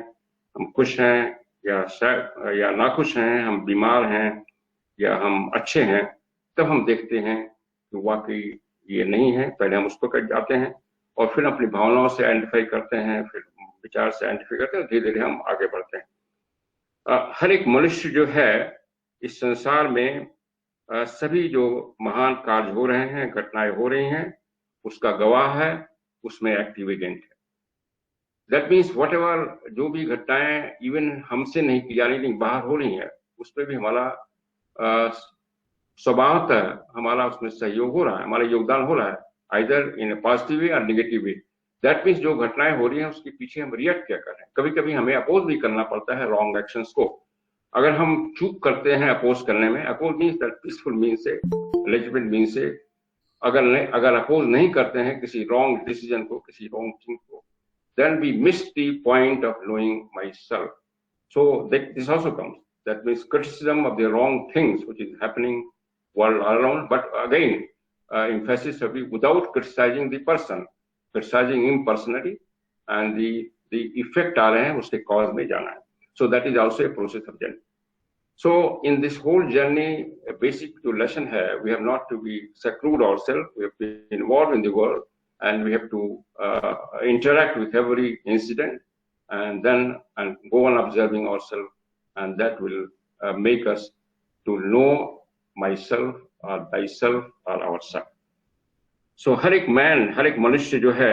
हम खुश हैं, या नाखुश हैं, हम बीमार हैं, या हम अच्छे हैं, तब हम देखते हैं कि वाकई ये नहीं है. पहले हम उसको कट जाते हैं, और फिर अपनी भावनाओं से आइडेंटिफाई करते हैं, फिर विचार से आइडेंटिफाई करते हैं, धीरे धीरे हम आगे बढ़ते हैं. हर एक मनुष्य जो है इस संसार में, सभी जो महान कार्य हो रहे हैं, घटनाएं हो रही हैं, उसका गवाह है, उसमें एक्टिव एजेंट है. दैट मीन्स वट एवर जो भी घटनाएं इवन हमसे नहीं की जा रही लेकिन बाहर हो रही हैं, उस पर भी हमारा स्वभावतः हमारा उसमें सहयोग हो रहा है, हमारा योगदान हो रहा है, either in A positive way और नेगेटिव वे. दैट मीन्स जो घटनाएं हो रही हैं उसके पीछे हम रिएक्ट क्या कर रहे हैं. कभी कभी हमें अपोज भी करना पड़ता है रॉन्ग एक्शंस को. अगर हम चूक करते हैं अपोज करने में, oppose means that peaceful means से, लेजिटिमेट मीन्स से, अगर अपोज नहीं करते हैं किसी रॉन्ग डिसीजन को, किसी रॉन्ग थिंग को, then we miss the point of knowing myself. So this also comes. That means criticism of the wrong things which is happening world around, but again, emphasis of it without criticizing the person, criticizing him personally, and the effect आ रहे हैं उसके cause में जाना है. So that is also a process of journey. So in this whole journey, a basic lesson है, we have not to be seclude ourselves. We have to be involved in the world, and we have to interact with every incident, and then go on observing ourselves, and that will make us to know myself or thyself or ourselves. So हर एक man, हर एक मनुष्य जो है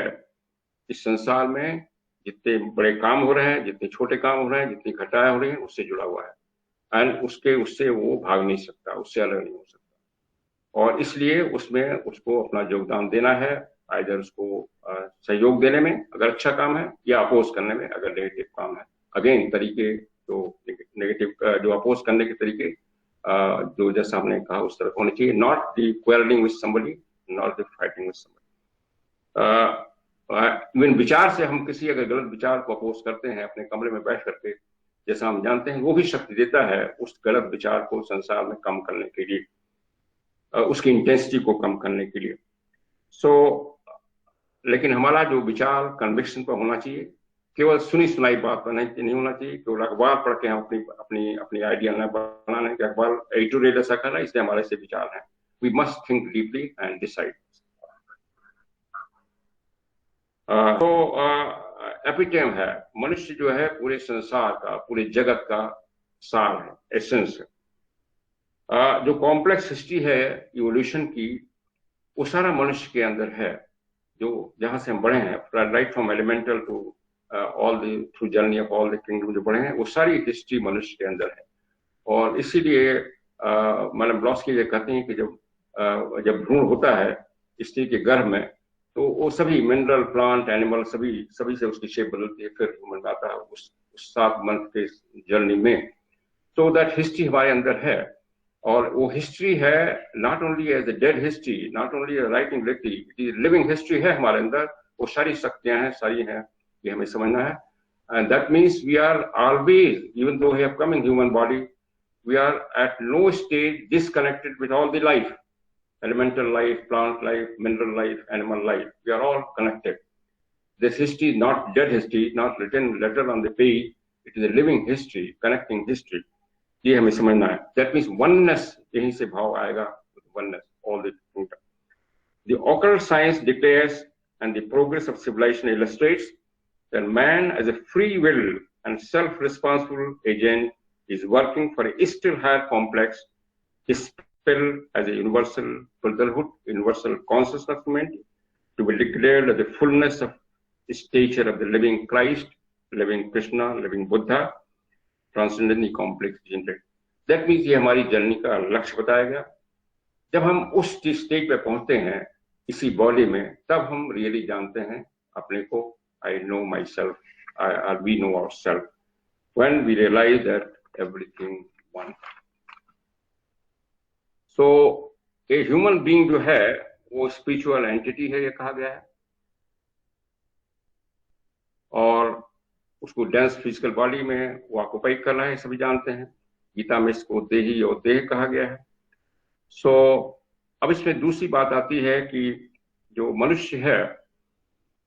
इस संसार में जितने बड़े काम हो रहे हैं, जितने छोटे काम हो रहे हैं, जितनी घटनाएं हो रही हैं, उससे जुड़ा हुआ है, एंड उससे वो भाग नहीं सकता, उससे अलग नहीं हो सकता, और इसलिए उसमें उसको अपना योगदान देना है, आइदर उसको सहयोग देने में अगर अच्छा काम है, या अपोज करने में अगर नेगेटिव काम है. अगेन तरीके जो नेगेटिव जो अपोज करने के तरीके जो जैसा हमने कहा उस तरह होने चाहिए. Not the quarrelling with somebody, not the fighting with somebody. Even विचार से हम किसी अगर गलत विचार को अपोज करते हैं अपने कमरे में बैठ करके, जैसा हम जानते हैं वो भी शक्ति देता है उस गलत विचार को संसार में कम करने के लिए, उसकी इंटेंसिटी को कम करने के लिए. लेकिन हमारा जो विचार कन्विक्शन पर होना चाहिए, केवल सुनी सुनाई बात पर नहीं होना चाहिए. केवल अखबार पढ़ के हम अपनी आइडिया न बनाने के, अखबार एडिटोरियल ऐसा कर रहा है इसलिए हमारे से विचार हैं. We must think deeply and decide. तो एपिटेम है, मनुष्य जो है पूरे संसार का, पूरे जगत का सार है, एसेंस है. जो कॉम्प्लेक्स हिस्ट्री है इवोल्यूशन की, वो सारा मनुष्य के अंदर है. जो जहां से हम बढ़े हैं, right from elemental to all the through journey of all the kingdom जो बढ़े हैं, वो सारी हिस्ट्री मनुष्य के अंदर है. और इसीलिए मैडम ब्लॉस्की ये कहते हैं कि जब भ्रूण होता है स्त्री के गर्भ में, तो वो सभी मिनरल, प्लांट, एनिमल सभी से उसकी शेप बदलती है, फिर ह्यूमन आता है उस 7 मंथ के जर्नी में. तो दैट हिस्ट्री हमारे अंदर है, और वो हिस्ट्री है not only as a dead history, not only writing लिखती, इट इज लिविंग हिस्ट्री है हमारे अंदर. वो सारी शक्तियां हैं, सारी हैं, ये हमें समझना है. And that means we are always, even though we have come in human body, we are at no stage disconnected with all the life, elemental life, plant life, mineral life, animal life. We are all connected. This history is not dead history, not written letter on the page. It is a living history, connecting history. ये हमें समझना है. That means oneness, यहीं से भाव आएगा, oneness, all the root. The occult science declares, and the progress of civilization illustrates, that man as a free will and self-responsible agent is working for a still higher complex, as a universal brotherhood, universal consciousness movement, to be declared as the fullness of stature of the living Christ, living Krishna, living Buddha, transcending the complex agent. That means ये हमारी journey का लक्ष्य बताया गया. जब हम उस stage पे पहुंचते हैं इसी बॉडी में, तब हम रियली जानते हैं अपने को. I know myself, we know ourselves. When we realize that everything one. So a human being जो है वो स्पिरिचुअल एंटिटी है, ये कहा गया है, और उसको डेंस फिजिकल बॉडी में वो ऑक्युपाई कर रहा है, सभी जानते हैं. गीता में इसको देही और देह कहा गया है. सो अब इसमें दूसरी बात आती है कि जो मनुष्य है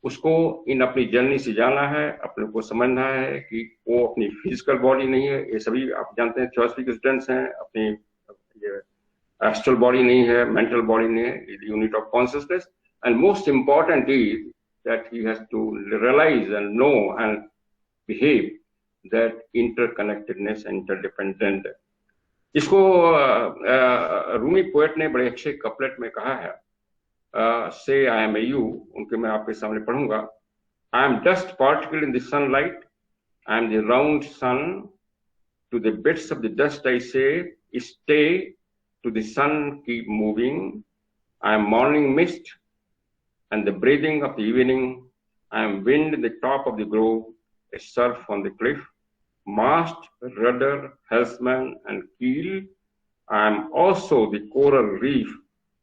उसको इन अपनी जर्नी से जाना है, अपने को समझना है कि वो अपनी फिजिकल बॉडी नहीं है. ये सभी आप जानते हैं, थियोसॉफी स्टूडेंट्स हैं. अपनी astral body नहीं है, mental body नहीं है, is the unit of consciousness. And most important is that he has to realize and know and behave that interconnectedness, interdependent. इसको रूमी पोएट ने बड़े अच्छे कपलेट में कहा है. Say I am a you, उनके मैं आपके सामने पढ़ूंगा. I am dust particle in the sunlight. I am the round sun. To the bits of the dust I say, stay. To the sun keep moving. I am morning mist and the breathing of the evening. I am wind in the top of the grove, a surf on the cliff. mast, rudder, helmsman, and keel. I am also the coral reef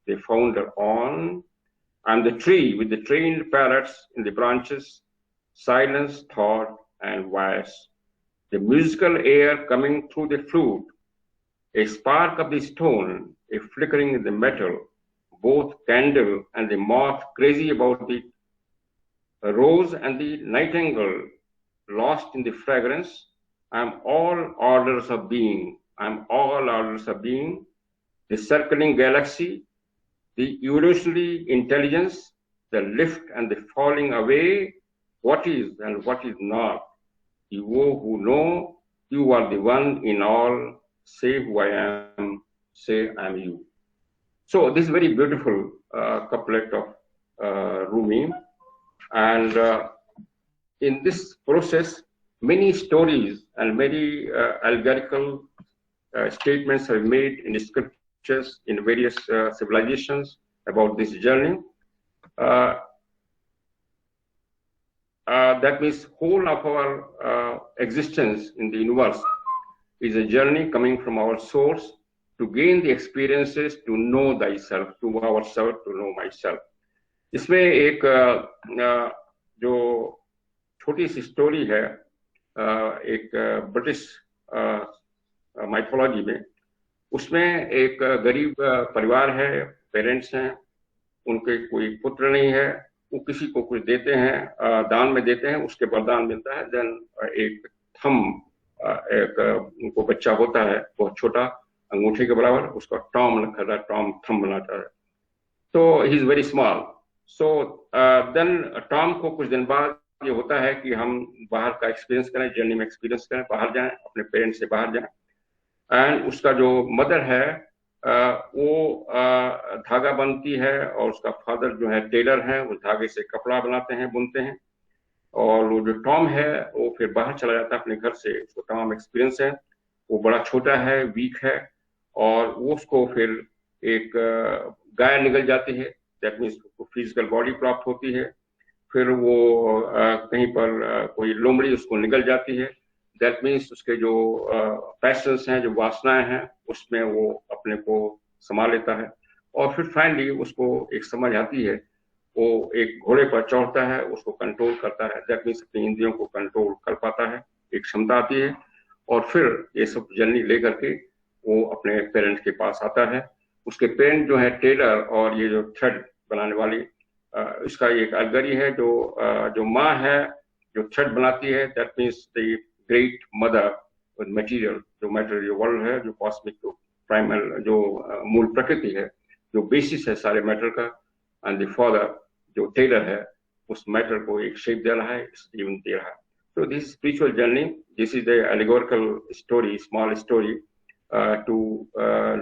they founder on. I am the tree with the trained parrots in the branches, silence, thought, and voice. The musical air coming through the flute, a spark of the stone, a flickering in the metal, both candle and the moth crazy about the rose and the nightingale lost in the fragrance. I am all orders of being. I am all orders of being. The circling galaxy, the evolutionary intelligence, the lift and the falling away, what is and what is not. You who know, you are the one in all. Say who I am, say I am you. So this is very beautiful couplet of Rumi. And in this process, many stories and many allegorical statements are made in the scriptures in various civilizations about this journey. That means whole of our existence in the universe is a journey coming from our source to gain the experiences, to know thyself, to ourselves, to know myself. इसमें एक जो छोटी सी story है एक British mythology में, उसमें एक गरीब परिवार है, पेरेंट्स हैं, उनके कोई पुत्र नहीं है, वो किसी को कुछ देते हैं, दान में देते हैं, उसके वरदान मिलता है। देन एक एक उनको बच्चा होता है बहुत छोटा, अंगूठे के बराबर, उसका टॉम रखा था, टॉम थम बनाता है, तो he is very small. So then Tom को कुछ दिन बाद ये होता है कि हम बाहर का एक्सपीरियंस करें, जर्नी में एक्सपीरियंस करें, बाहर जाएं, अपने पेरेंट्स से बाहर जाएं। एंड उसका जो मदर है वो धागा बनती है, और उसका फादर जो है टेलर है, उस धागे से कपड़ा बनाते हैं, बुनते हैं। और वो जो टॉम है वो फिर बाहर चला जाता है अपने घर से, उसको तमाम एक्सपीरियंस है, वो बड़ा छोटा है, वीक है, और वो उसको फिर एक गाय निकल जाती है, दैट मीन्स उसको फिजिकल बॉडी प्राप्त होती है। फिर वो कहीं पर कोई लोमड़ी उसको निकल जाती है, दैट मीन्स उसके जो पैशंस हैं, जो वासनाएं हैं, उसमें वो अपने को समा लेता है। और फिर फाइनली उसको एक समझ आती है, वो एक घोड़े पर चढ़ता है, उसको कंट्रोल करता है, दैट मीन्स अपनी इंद्रियों को कंट्रोल कर पाता है, एक क्षमता आती है। और फिर ये सब जर्नी लेकर के वो अपने पेरेंट्स के पास आता है। उसके पेरेंट जो है टेलर, और ये जो थ्रेड बनाने वाली, इसका एक अलगरी है, जो माँ है जो थ्रेड बनाती है, that means the great mother with material, जो मटेरियल वर्ल्ड है, जो कॉस्मिक, जो प्राइमल, जो मूल प्रकृति है, जो बेसिस है सारे मैटर का। एंड द फादर जो टेलर है, उस मैटर को एक शेप दे रहा है, जीवन दे रहा है। So this spiritual journey, this is the allegorical story, small story, to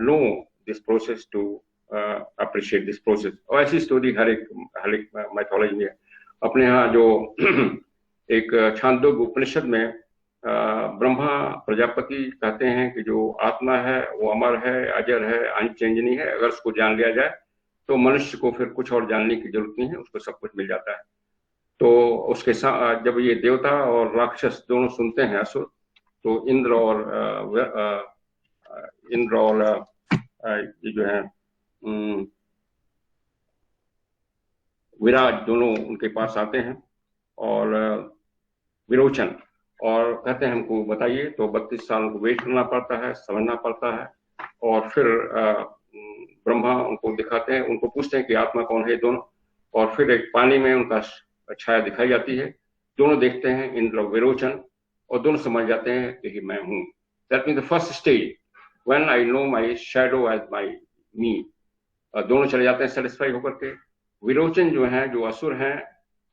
know this process, to appreciate this process. और ऐसी स्टोरी हर एक माइथोलॉजी में। अपने यहाँ जो एक छांदोग्य उपनिषद में ब्रह्मा प्रजापति कहते हैं कि जो आत्मा है वो अमर है, अजर है, अनचेंजनी है, अगर उसको जान लिया जाए तो मनुष्य को फिर कुछ और जानने की जरूरत नहीं है, उसको सब कुछ मिल जाता है। तो उसके साथ जब ये देवता और राक्षस दोनों सुनते हैं, असुर, तो इंद्र और ये जो है विराज, दोनों उनके पास आते हैं, और विरोचन, और कहते हैं हमको बताइए। तो 32 साल उनको वेट करना पड़ता है, समझना पड़ता है, और फिर ब्रह्मा उनको दिखाते हैं, उनको पूछते हैं कि आत्मा कौन है दोनों, और फिर एक पानी में उनका छाया दिखाई जाती है, दोनों देखते हैं, इंद्र और विरोचन, और दोनों समझ जाते हैं कि मैं हूँ। That means the first stage, when I know my shadow as my me. दोनों चले जाते हैं सेटिस्फाई होकर के। विरोचन जो है, जो असुर हैं,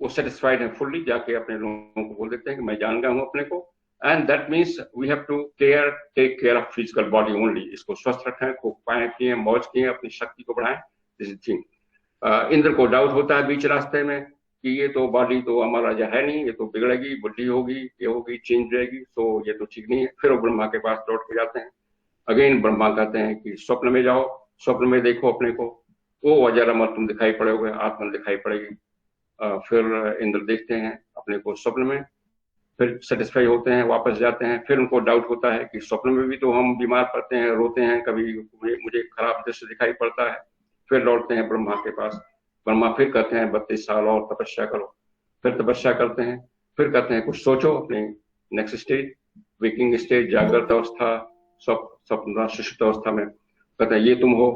वो सेटिस्फाइड है फुल्ली, जाके अपने लोगों को बोल देते हैं कि मैं जान गया हूँ अपने को। And that means we have to take care of physical body only, इसको स्वस्थ रखें, खूब खाएं पिए, मौज किए, अपनी शक्ति को बढ़ाएं, दिस इज थिंग। इंद्र को डाउट होता है बीच रास्ते में कि ये तो बॉडी तो हमारा जो है नहीं, ये तो बिगड़ेगी, बुढ़ी होगी, ये होगी, चेंज रहेगी, तो ये तो ठीक नहीं है। फिर वो ब्रह्मा के पास लौट के जाते हैं। अगेन ब्रह्मा कहते हैं कि स्वप्न में जाओ, स्वप्न में देखो अपने को, वो अजर अमर तुम दिखाई पड़ोगे, आत्मा दिखाई पड़ेगी। फिर इंद्र देखते हैं अपने को स्वप्न में, फिर सेटिस्फाई होते हैं, वापस जाते हैं। फिर उनको डाउट होता है कि स्वप्न में भी तो हम बीमार पड़ते हैं, रोते हैं, कभी मुझे खराब दृश्य दिखाई पड़ता है। फिर लौटते हैं ब्रह्मा के पास। ब्रह्मा फिर कहते हैं 32 साल और तपस्या करो। फिर तपस्या करते हैं, फिर कहते हैं कुछ सोचो अपने नेक्स्ट स्टेज, वेकिंग स्टेज, जागृत अवस्था, स्वप्न सुषुप्त अवस्था में। कहते हैं ये तुम हो।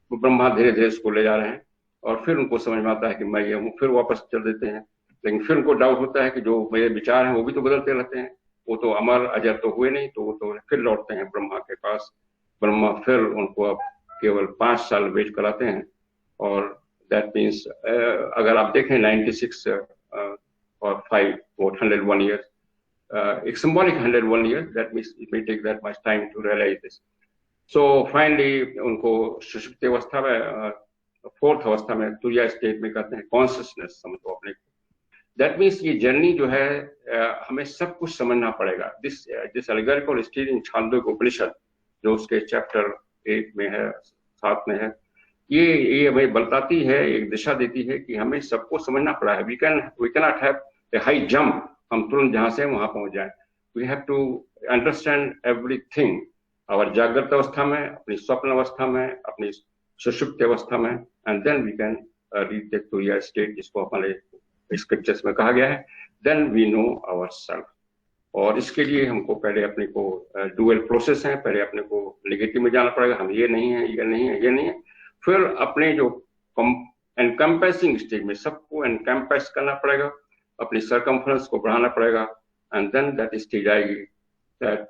तो ब्रह्मा धीरे धीरे उसको ले जा रहे हैं और फिर उनको समझ में आता है कि मैं ये हूँ। फिर वापस चल देते हैं, लेकिन फिर उनको डाउट होता है कि जो मेरे विचार हैं वो भी तो बदलते रहते हैं, वो तो अमर अजर तो हुए नहीं। तो वो तो फिर लौटते हैं ब्रह्मा के पास। ब्रह्मा फिर उनको अब केवल 5 साल वेट कराते हैं। और दैट मीन्स अगर आप देखें 96 और 5 what 101 years, एक symbolic 101 years, that means it may take that much time to realize this. So finally उनको सुषुप्ति अवस्था में, फोर्थ अवस्था में, तुरिया स्टेट में कहते हैं कॉन्शियसनेस समझो अपने को। दैट मीन्स ये जर्नी जो है हमें सब कुछ समझना पड़ेगा। दिस एलिगोरिकल स्टेज इन छांदोग्य उपनिषद जो उसके चैप्टर 8 में है, 7 में है, ये हमें बताती है, एक दिशा देती है कि हमें सबको समझना पड़ा है। We can not have a high jump, हम तुरंत जहां से वहां पहुंच जाए। We have to understand everything, और जागृत अवस्था में, अपनी स्वप्न अवस्था में, अपनी सुषुप्त अवस्था में, and then we can reach the Turiya state, जिसको हमारे स्क्रिप्चर्स में कहा गया है, then we know our self. और इसके लिए हमको पहले अपने को डुअल प्रोसेस है, पहले अपने को नेगेटिव में जाना पड़ेगा, हम ये नहीं है, ये नहीं है, ये नहीं है। फिर अपने जो एनकम्पेसिंग स्टेज में सबको एनकम्पेस करना पड़ेगा, अपनी सरकमफ्रेंस को बढ़ाना पड़ेगा, एंड देन दैट स्टेज आएगी, that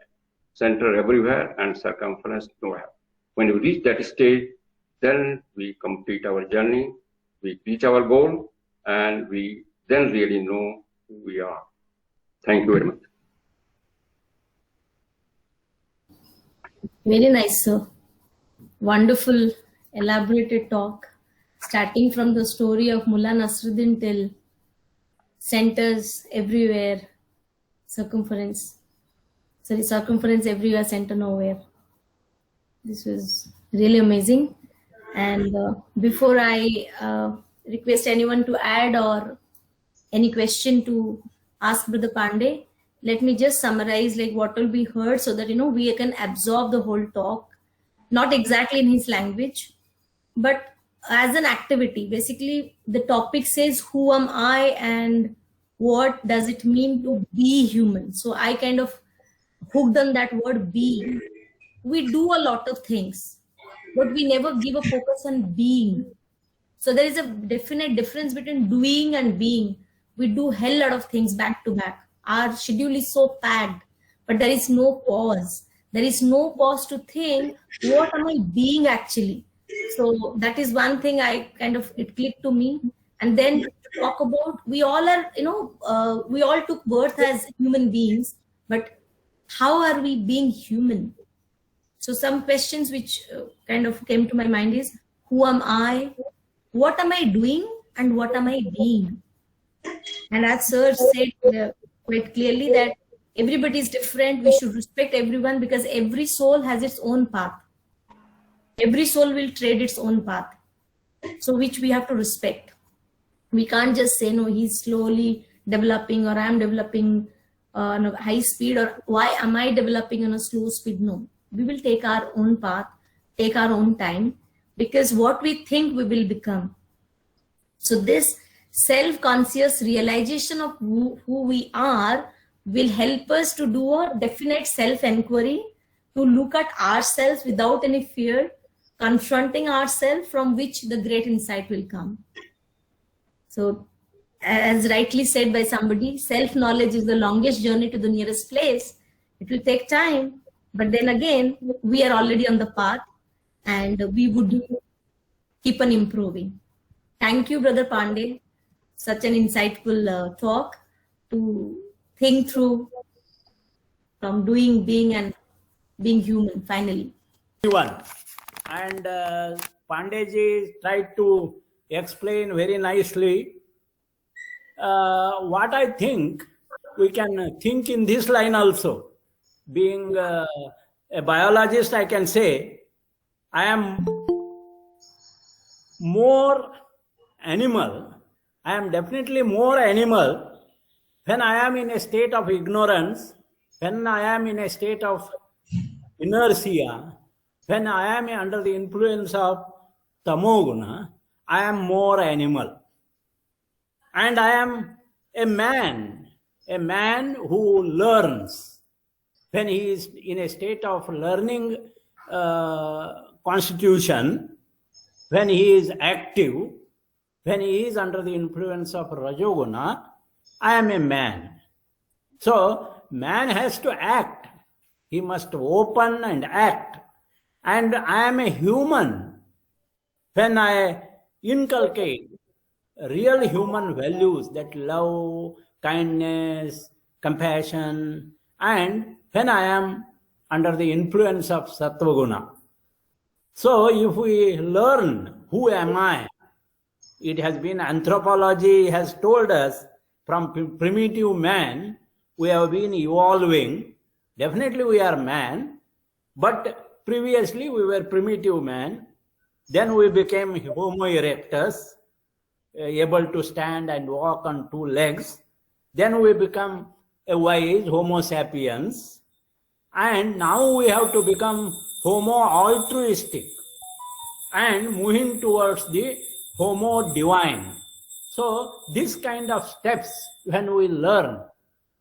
centre everywhere and circumference nowhere. When we reach that stage, then we complete our journey, we reach our goal, and we then really know who we are. Thank you very much. Very nice, sir. Wonderful, elaborated talk, starting from the story of Mullah Nasruddin till centers everywhere, circumference everywhere, center nowhere. This was really amazing. And before I request anyone to add or any question to ask Brother Pandey, let me just summarize like what will be heard so that we can absorb the whole talk, not exactly in his language, but as an activity. Basically, the topic says who am I and what does it mean to be human. So I kind of hooked on that word be. We do a lot of things, but we never give a focus on being. So there is a definite difference between doing and being. We do hell lot of things back to back. Our schedule is so packed, but there is no pause. There is no pause to think, what am I being actually? So that is one thing it clicked to me. And then to talk about, we all are, we all took birth as human beings, but how are we being human? So some questions which kind of came to my mind is, who am I? What am I doing? And what am I being? And as Sir said quite clearly that everybody is different. We should respect everyone because every soul has its own path. Every soul will trade its own path. So which we have to respect. We can't just say, no, he's slowly developing or I'm developing on a high speed, or why am I developing on a slow speed? No. We will take our own path, take our own time, because what we think we will become. So this self-conscious realization of who we are will help us to do a definite self-inquiry, to look at ourselves without any fear, confronting ourselves, from which the great insight will come. So as rightly said by somebody, self-knowledge is the longest journey to the nearest place. It will take time. But then again, we are already on the path and we would keep on improving. Thank you, Brother Pandey. Such an insightful talk to think through from doing, being, and being human, finally. And Pandeyji tried to explain very nicely what I think we can think in this line also. Being a biologist, I can say I am more animal. I am definitely more animal when I am in a state of ignorance, when I am in a state of inertia, when I am under the influence of tamoguna, I am more animal. And I am a man who learns. When he is in a state of learning constitution, when he is active, when he is under the influence of Rajoguna, I am a man. So, man has to act. He must open and act. And I am a human. When I inculcate real human values, that love, kindness, compassion, and when I am under the influence of Sattva-guna. So if we learn who am I, it has been, anthropology has told us from primitive man, we have been evolving. Definitely we are man, but previously we were primitive man. Then we became Homo erectus, able to stand and walk on two legs. Then we become a wise Homo sapiens. And now we have to become Homo altruistic and moving towards the Homo divine. So this kind of steps, when we learn,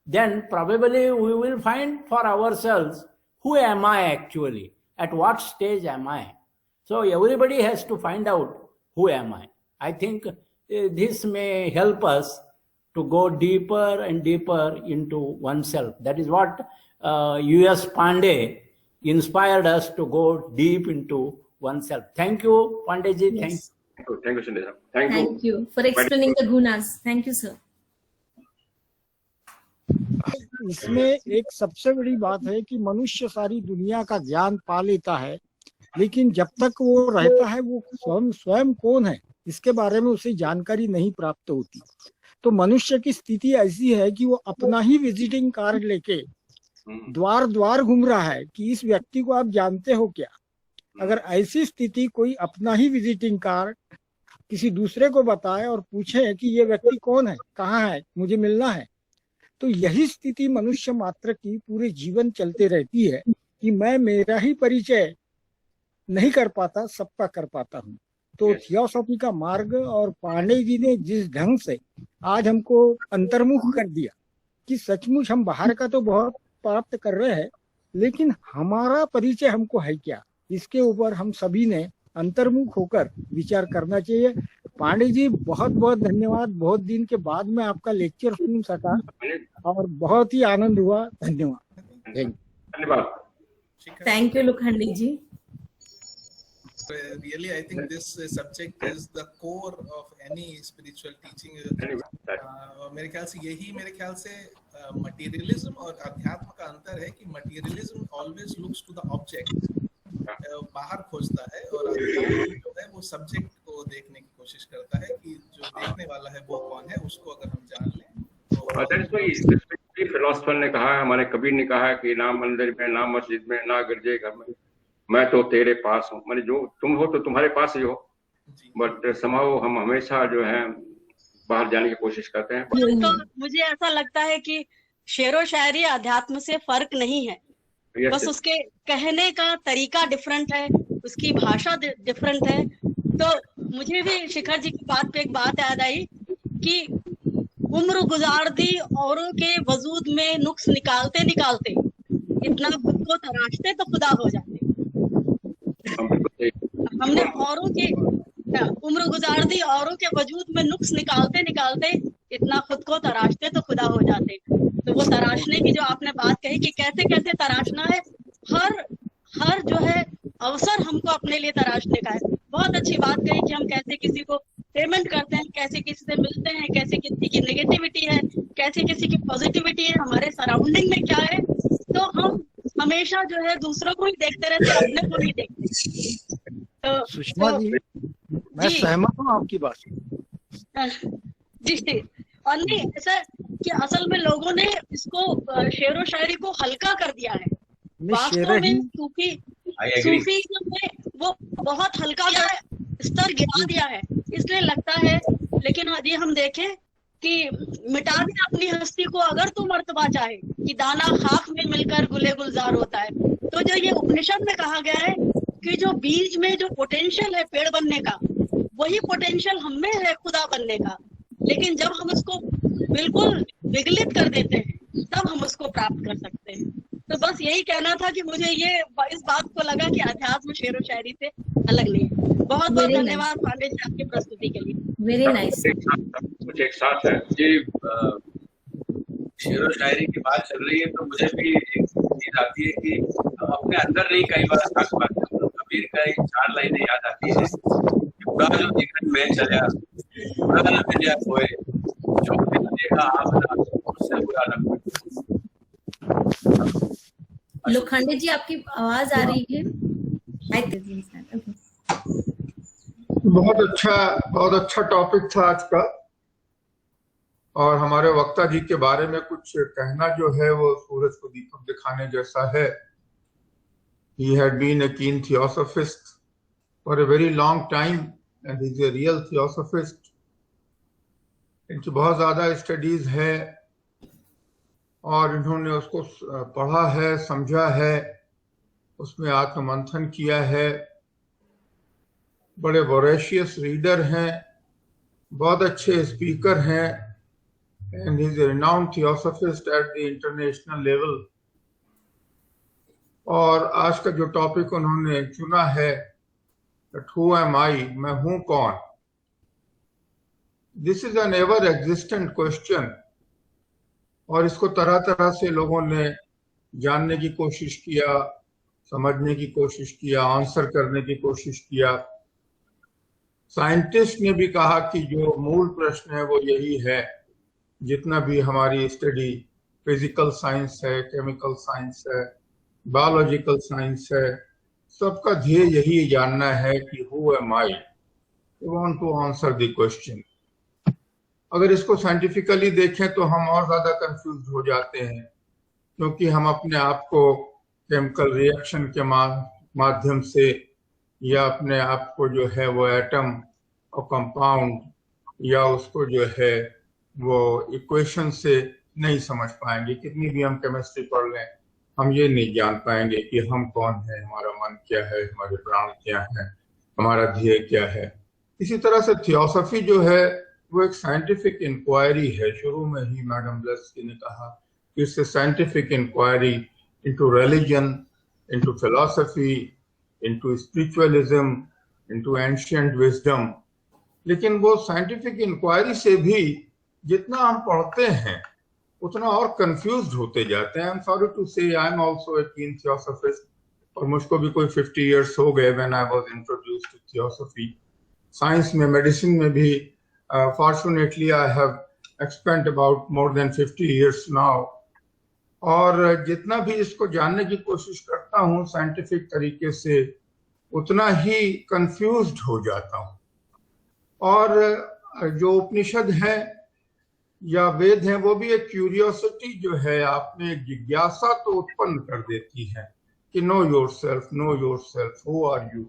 then probably we will find for ourselves, who am I actually? At what stage am I? So everybody has to find out, who am I? I think this may help us to go deeper and deeper into oneself. That is what U.S. Pandey inspired us to go deep into oneself. Thank you, Pandeyji. Yes. Thank you, Sanjay. Thank you for explaining the gunas. Thank you, sir. इसमें एक सबसे बड़ी बात है कि मनुष्य सारी दुनिया का ज्ञान पा लेता है, लेकिन जब तक वो रहता है वो स्वयं कौन है इसके बारे में उसे जानकारी नहीं प्राप्त होती। तो मनुष्य की स्थिति ऐसी है कि वो अपना ही विजिटिंग कार्ड लेके द्वार द्वार घूम रहा है कि इस व्यक्ति को आप जानते हो क्या। अगर ऐसी स्थिति कोई अपना ही विजिटिंग कार्ड किसी दूसरे को बताए और पूछे कि ये व्यक्ति कौन है, कहाँ है, मुझे मिलना है, तो यही स्थिति मनुष्य मात्र की पूरे जीवन चलते रहती है कि मैं मेरा ही परिचय नहीं कर पाता, सबका कर पाता हूँ। तो थियोसॉफी का मार्ग और पांडे जी ने जिस ढंग से आज हमको अंतर्मुख कर दिया कि सचमुच हम बाहर का तो बहुत प्राप्त कर रहे हैं, लेकिन हमारा परिचय हमको है क्या, इसके ऊपर हम सभी ने अंतर्मुख होकर विचार करना चाहिए। पांडे जी बहुत बहुत धन्यवाद। बहुत दिन के बाद में आपका लेक्चर सुन सका और बहुत ही आनंद हुआ। धन्यवाद। Thank you, Lukhandi ji. Really, I think this subject is the core of any spiritual teaching. मेरे ख्याल से यही materialism और अध्यात्म का अंतर है कि materialism always looks to the object, बाहर खोजता है, और अध्यात्म जो है वो सब्जेक्ट को देखने की कोशिश करता है कि जो देखने वाला है वो कौन है, उसको अगर हम जान लें तो फिलोसफर ने कहा, हमारे कबीर ने कहा कि ना मंदिर में, ना मस्जिद में, ना गिरजे घर में, मैं तो तेरे पास हूँ। मैंने जो तुम हो तो तुम्हारे पास ही हो, बट समाओ हम हमेशा जो है बाहर जाने की कोशिश करते हैं। तो मुझे ऐसा लगता है कि शेरो शायरी अध्यात्म से फर्क नहीं है, बस उसके कहने का तरीका डिफरेंट है, उसकी भाषा डिफरेंट है। तो मुझे भी शिखर जी की बात पे एक बात याद आई कि उम्र गुजार दी औरों के वजूद में नुक्स निकालते निकालते, इतना खुद को तराशते तो खुदा हो जाते। हमने औरों के उम्र गुजार दी औरों के वजूद में नुक्स निकालते निकालते, इतना खुद को तराशते तो खुदा हो जाते। तो वो तराशने की जो आपने बात कही कि कैसे कैसे तराशना है, हर जो है अवसर हमको अपने लिए तराशने का है। बहुत अच्छी बात कही कि हम कैसे किसी को पेमेंट करते हैं, कैसे किसी से मिलते हैं, कैसे किसी की नेगेटिविटी है, कैसे किसी की पॉजिटिविटी है, हमारे सराउंडिंग में क्या है। तो हम हमेशा जो है दूसरों को ही देखते रहते, अपने को नहीं देखते। तो सुषमा जी, मैं सहमत हूँ आपकी बात जी। और नहीं ऐसा कि असल में लोगों ने इसको शेरो शायरी को हल्का कर दिया है। वास्तव में सूफीज़्म में वो बहुत हल्का स्तर गिरा दिया है, इसलिए लगता है। लेकिन यदि हम देखें कि मिटा दे अपनी हस्ती को अगर तू मर्तबा चाहे, कि दाना खाक में मिलकर गुले गुलजार होता है। तो जो ये उपनिषद में कहा गया है कि जो बीज में जो पोटेंशियल है पेड़ बनने का, वही पोटेंशियल हम में है खुदा बनने का, लेकिन जब हम उसको बिल्कुल विगलित कर देते हैं तब हम उसको प्राप्त कर सकते हैं। तो बस यही कहना था कि मुझे ये इस बात को लगा कि अध्यात्म शेर व शायरी से अलग नहीं है। बहुत बहुत Very धन्यवाद पांडे जी आपकी प्रस्तुति के लिए। Very nice. कुछ एक साथ है जी, शेर व शायरी की बात चल रही है तो मुझे भी एक चीज आती है कि हम अपने अंदर नहीं कई बार खास बात कबीर का एक 4 लाइनें याद आती है कि बुरा जो दिखन में चला, बुरा न मिलिया कोई, जो भी देखा आप ना उससे बुरा न कोई। लोखंडे जी आपकी आवाज आ रही है? Okay. बहुत अच्छा टॉपिक था आज का, और हमारे वक्ता जी के बारे में कुछ कहना जो है वो सूरज को दीपक दिखाने जैसा है। He had been a keen theosophist for a very long time and he's a real theosophist. इनकी बहुत ज्यादा स्टडीज है और इन्होंने उसको पढ़ा है, समझा है, उसमें आत्ममंथन किया है। बड़े वोरेशियस रीडर हैं, बहुत अच्छे स्पीकर हैं, and he is a renowned theosophist at the international level. और आज का जो टॉपिक उन्होंने चुना है, that who am I, मैं हूं कौन, this is an ever existent question, और इसको तरह तरह से लोगों ने जानने की कोशिश किया, समझने की कोशिश किया, आंसर करने की कोशिश किया। साइंटिस्ट ने भी कहा कि जो मूल प्रश्न है वो यही है। जितना भी हमारी स्टडी फिजिकल साइंस है, केमिकल साइंस है, बायोलॉजिकल साइंस है, सबका ध्येय यही जानना है कि who am I, we want to answer the question. अगर इसको साइंटिफिकली देखें तो हम और ज्यादा कंफ्यूज हो जाते हैं, क्योंकि हम अपने आप को केमिकल रिएक्शन के माध्यम से या अपने आप को जो है वो एटम और कंपाउंड या उसको जो है वो इक्वेशन से नहीं समझ पाएंगे। कितनी भी हम केमिस्ट्री पढ़ लें, हम ये नहीं जान पाएंगे कि हम कौन है, हमारा मन क्या है, हमारे प्राण क्या है, हमारा ध्येय क्या है। इसी तरह से थियोसॉफी जो है वो एक साइंटिफिक इंक्वायरी है। शुरू में ही मैडम ब्लेस्की ने कहा कि it's a scientific inquiry into religion, into philosophy, into spiritualism, into ancient wisdom. लेकिन वो साइंटिफिक इंक्वायरी से भी जितना हम पढ़ते हैं उतना और कंफ्यूज्ड होते जाते हैं। आई एम सॉरी टू से आई एम आल्सो ए कीन थियोसॉफिस्ट, और मुझको भी कोई 50 इयर्स हो गए when I was introduced to theosophy. Science में, मेडिसिन में भी fortunately I have spent about more than 50 years now, और जितना भी इसको जानने की कोशिश करता हूँ साइंटिफिक तरीके से, उतना ही कंफ्यूज्ड हो जाता हूँ। और जो उपनिषद है या वेद हैं वो भी एक क्यूरियोसिटी जो है, आप में एक जिज्ञासा तो उत्पन्न कर देती है कि know yourself, know yourself, who are you.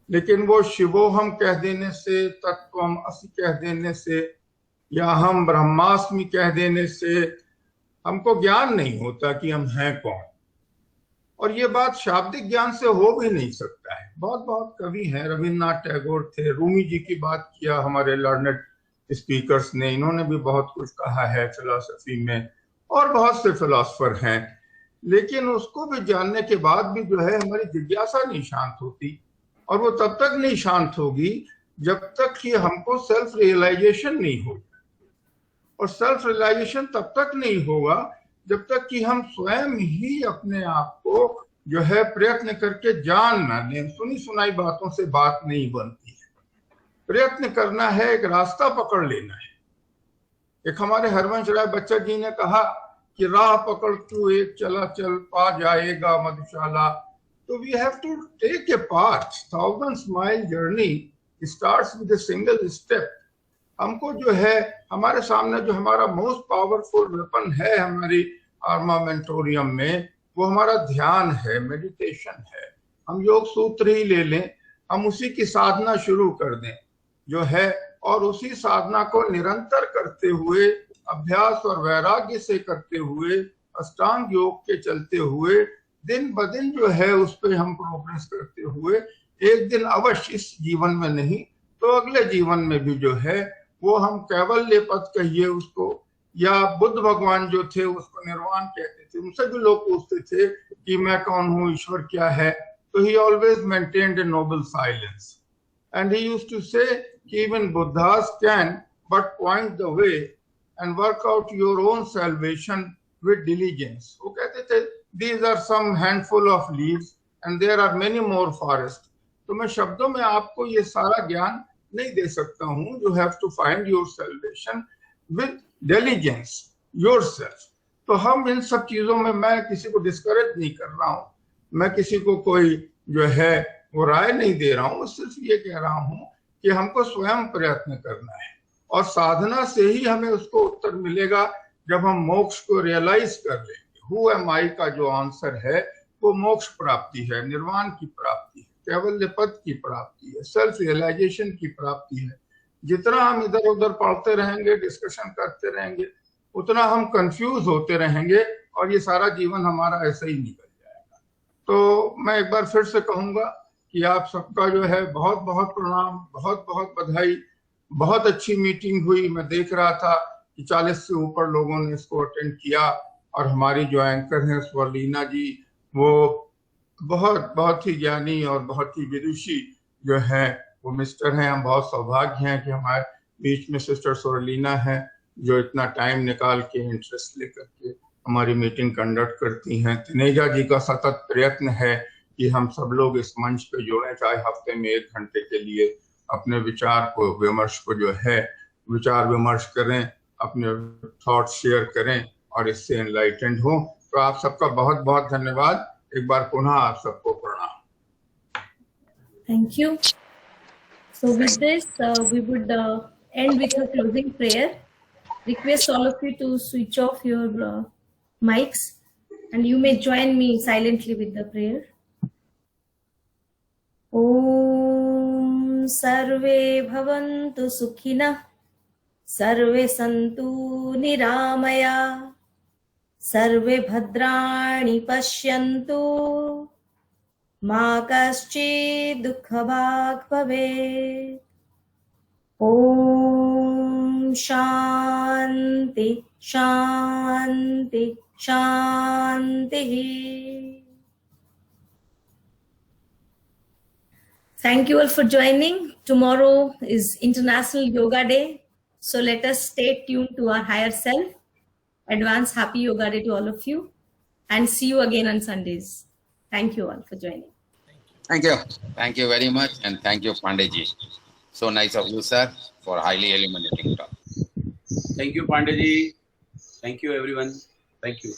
लेकिन वो शिवोहम कह देने से, तत्वम असि कह देने से, या हम ब्रह्मास्मि कह देने से हमको ज्ञान नहीं होता कि हम हैं कौन। और ये बात शाब्दिक ज्ञान से हो भी नहीं सकता है। बहुत कवि हैं, रविन्द्रनाथ टैगोर थे, रूमी जी की बात किया हमारे लर्नेड स्पीकर्स ने, इन्होंने भी बहुत कुछ कहा है फिलॉसफी में, और बहुत से फिलॉसफर हैं। लेकिन उसको भी जानने के बाद भी जो है हमारी जिज्ञासा नहीं शांत होती, और वो तब तक नहीं शांत होगी जब तक कि हमको सेल्फ रियलाइजेशन नहीं हो। और सेल्फ रियलाइजेशन तब तक नहीं होगा जब तक कि हम स्वयं ही अपने आप को जो है प्रयत्न करके जान ना लें। सुनी सुनाई बातों से बात नहीं बनती है, प्रयत्न करना है, एक रास्ता पकड़ लेना है। एक हमारे हरवंश राय बच्चा जी ने कहा कि राह पकड़ तू एक चला चल, पा जाएगा मधुशाला। तो we have to take a path, 1000 mile journey starts with a single step. हमको जो है हमारे सामने जो हमारा मोस्ट पावरफुल वेपन है हमारी आर्मामेंटोरियम में, वो हमारा ध्यान है, मेडिटेशन है। हम योग सूत्र ही ले लें, हम उसी की साधना शुरू कर दें जो है, और उसी साधना को निरंतर करते हुए, अभ्यास और वैराग्य से करते हुए, अष्टांग योग के चलते हुए, दिन ब दिन जो है उस पे हम प्रोग्रेस करते हुए एक दिन अवश्य, इस जीवन में नहीं तो अगले जीवन में भी जो है वो हम कैवल्य पद कहिए उसको, या बुद्ध भगवान जो थे उसको निर्वाण कहते थे। उनसे भी लोग पूछते थे कि मैं कौन हूँ, ईश्वर क्या है, तो he always maintained a noble silence and he used to say कि even Buddhas can but point the way and work out your own salvation with diligence. वो कहते थे these are some handful of leaves and there are many more forests. तो मैं शब्दों में आपको ये सारा ज्ञान नहीं दे सकता हूँ. You have to find your salvation with diligence yourself. तो हम इन सब चीजों में, मैं किसी को डिस्करेज नहीं कर रहा हूँ, मैं किसी को कोई जो है वो राय नहीं दे रहा हूँ, सिर्फ ये कह रहा हूँ कि हमको स्वयं प्रयत्न करना है और साधना से ही हमें उसको उत्तर मिलेगा जब हम मोक्ष को रियलाइज कर लेंगे. हु एम आई का जो आंसर है वो मोक्ष प्राप्ति है, निर्वाण की प्राप्ति है, कैवल्य पद की प्राप्ति है, सेल्फ रियलाइजेशन की प्राप्ति है. जितना हम इधर उधर पढ़ते रहेंगे, डिस्कशन करते रहेंगे, उतना हम कंफ्यूज होते रहेंगे और ये सारा जीवन हमारा ऐसे ही निकल जाएगा. तो मैं एक बार फिर से कहूंगा कि आप सबका जो है बहुत बहुत प्रणाम, बहुत बहुत बधाई. बहुत अच्छी मीटिंग हुई. मैं देख रहा था कि 40 से ऊपर लोगों ने इसको अटेंड किया और हमारी जो एंकर हैं स्वर्लीना जी, वो बहुत ही ज्ञानी और बहुत ही विदुषी जो है वो मिस्टर हैं. हम बहुत सौभाग्य हैं कि हमारे बीच में सिस्टर स्वर्लीना है जो इतना टाइम निकाल के इंटरेस्ट लेकर के हमारी मीटिंग कंडक्ट करती हैं. तनेजा जी का सतत प्रयत्न है कि हम सब लोग इस मंच पे जुड़े, चाहे हफ्ते में 1 घंटे के लिए अपने विचार को, विमर्श को जो है विचार विमर्श करें, अपने थॉट शेयर करें और इससे एनलाइटेंड हो. तो आप सबका बहुत बहुत धन्यवाद. एक बार पुनः आप सबको प्रणाम. Thank you. So with this, we would end with a closing prayer. Request all of you to switch off your mics and you may join me silently with the prayer. Om Sarve Bhavantu Sukhina Sarve Santu Niramaya Sarve Bhadrani Pashyantu Ma Kaschid Dukhabhag Bhavet. Om Shanti Shanti Shanti. Thank you all for joining. Tomorrow is International Yoga Day. So let us stay tuned to our higher self. Advance happy Yoga Day to all of you. And see you again on Sundays. Thank you all for joining. Thank you. Thank you very much. And thank you, Pandeyji. So nice of you, sir, for highly illuminating talk. Thank you, Pandeyji. Thank you, everyone. Thank you.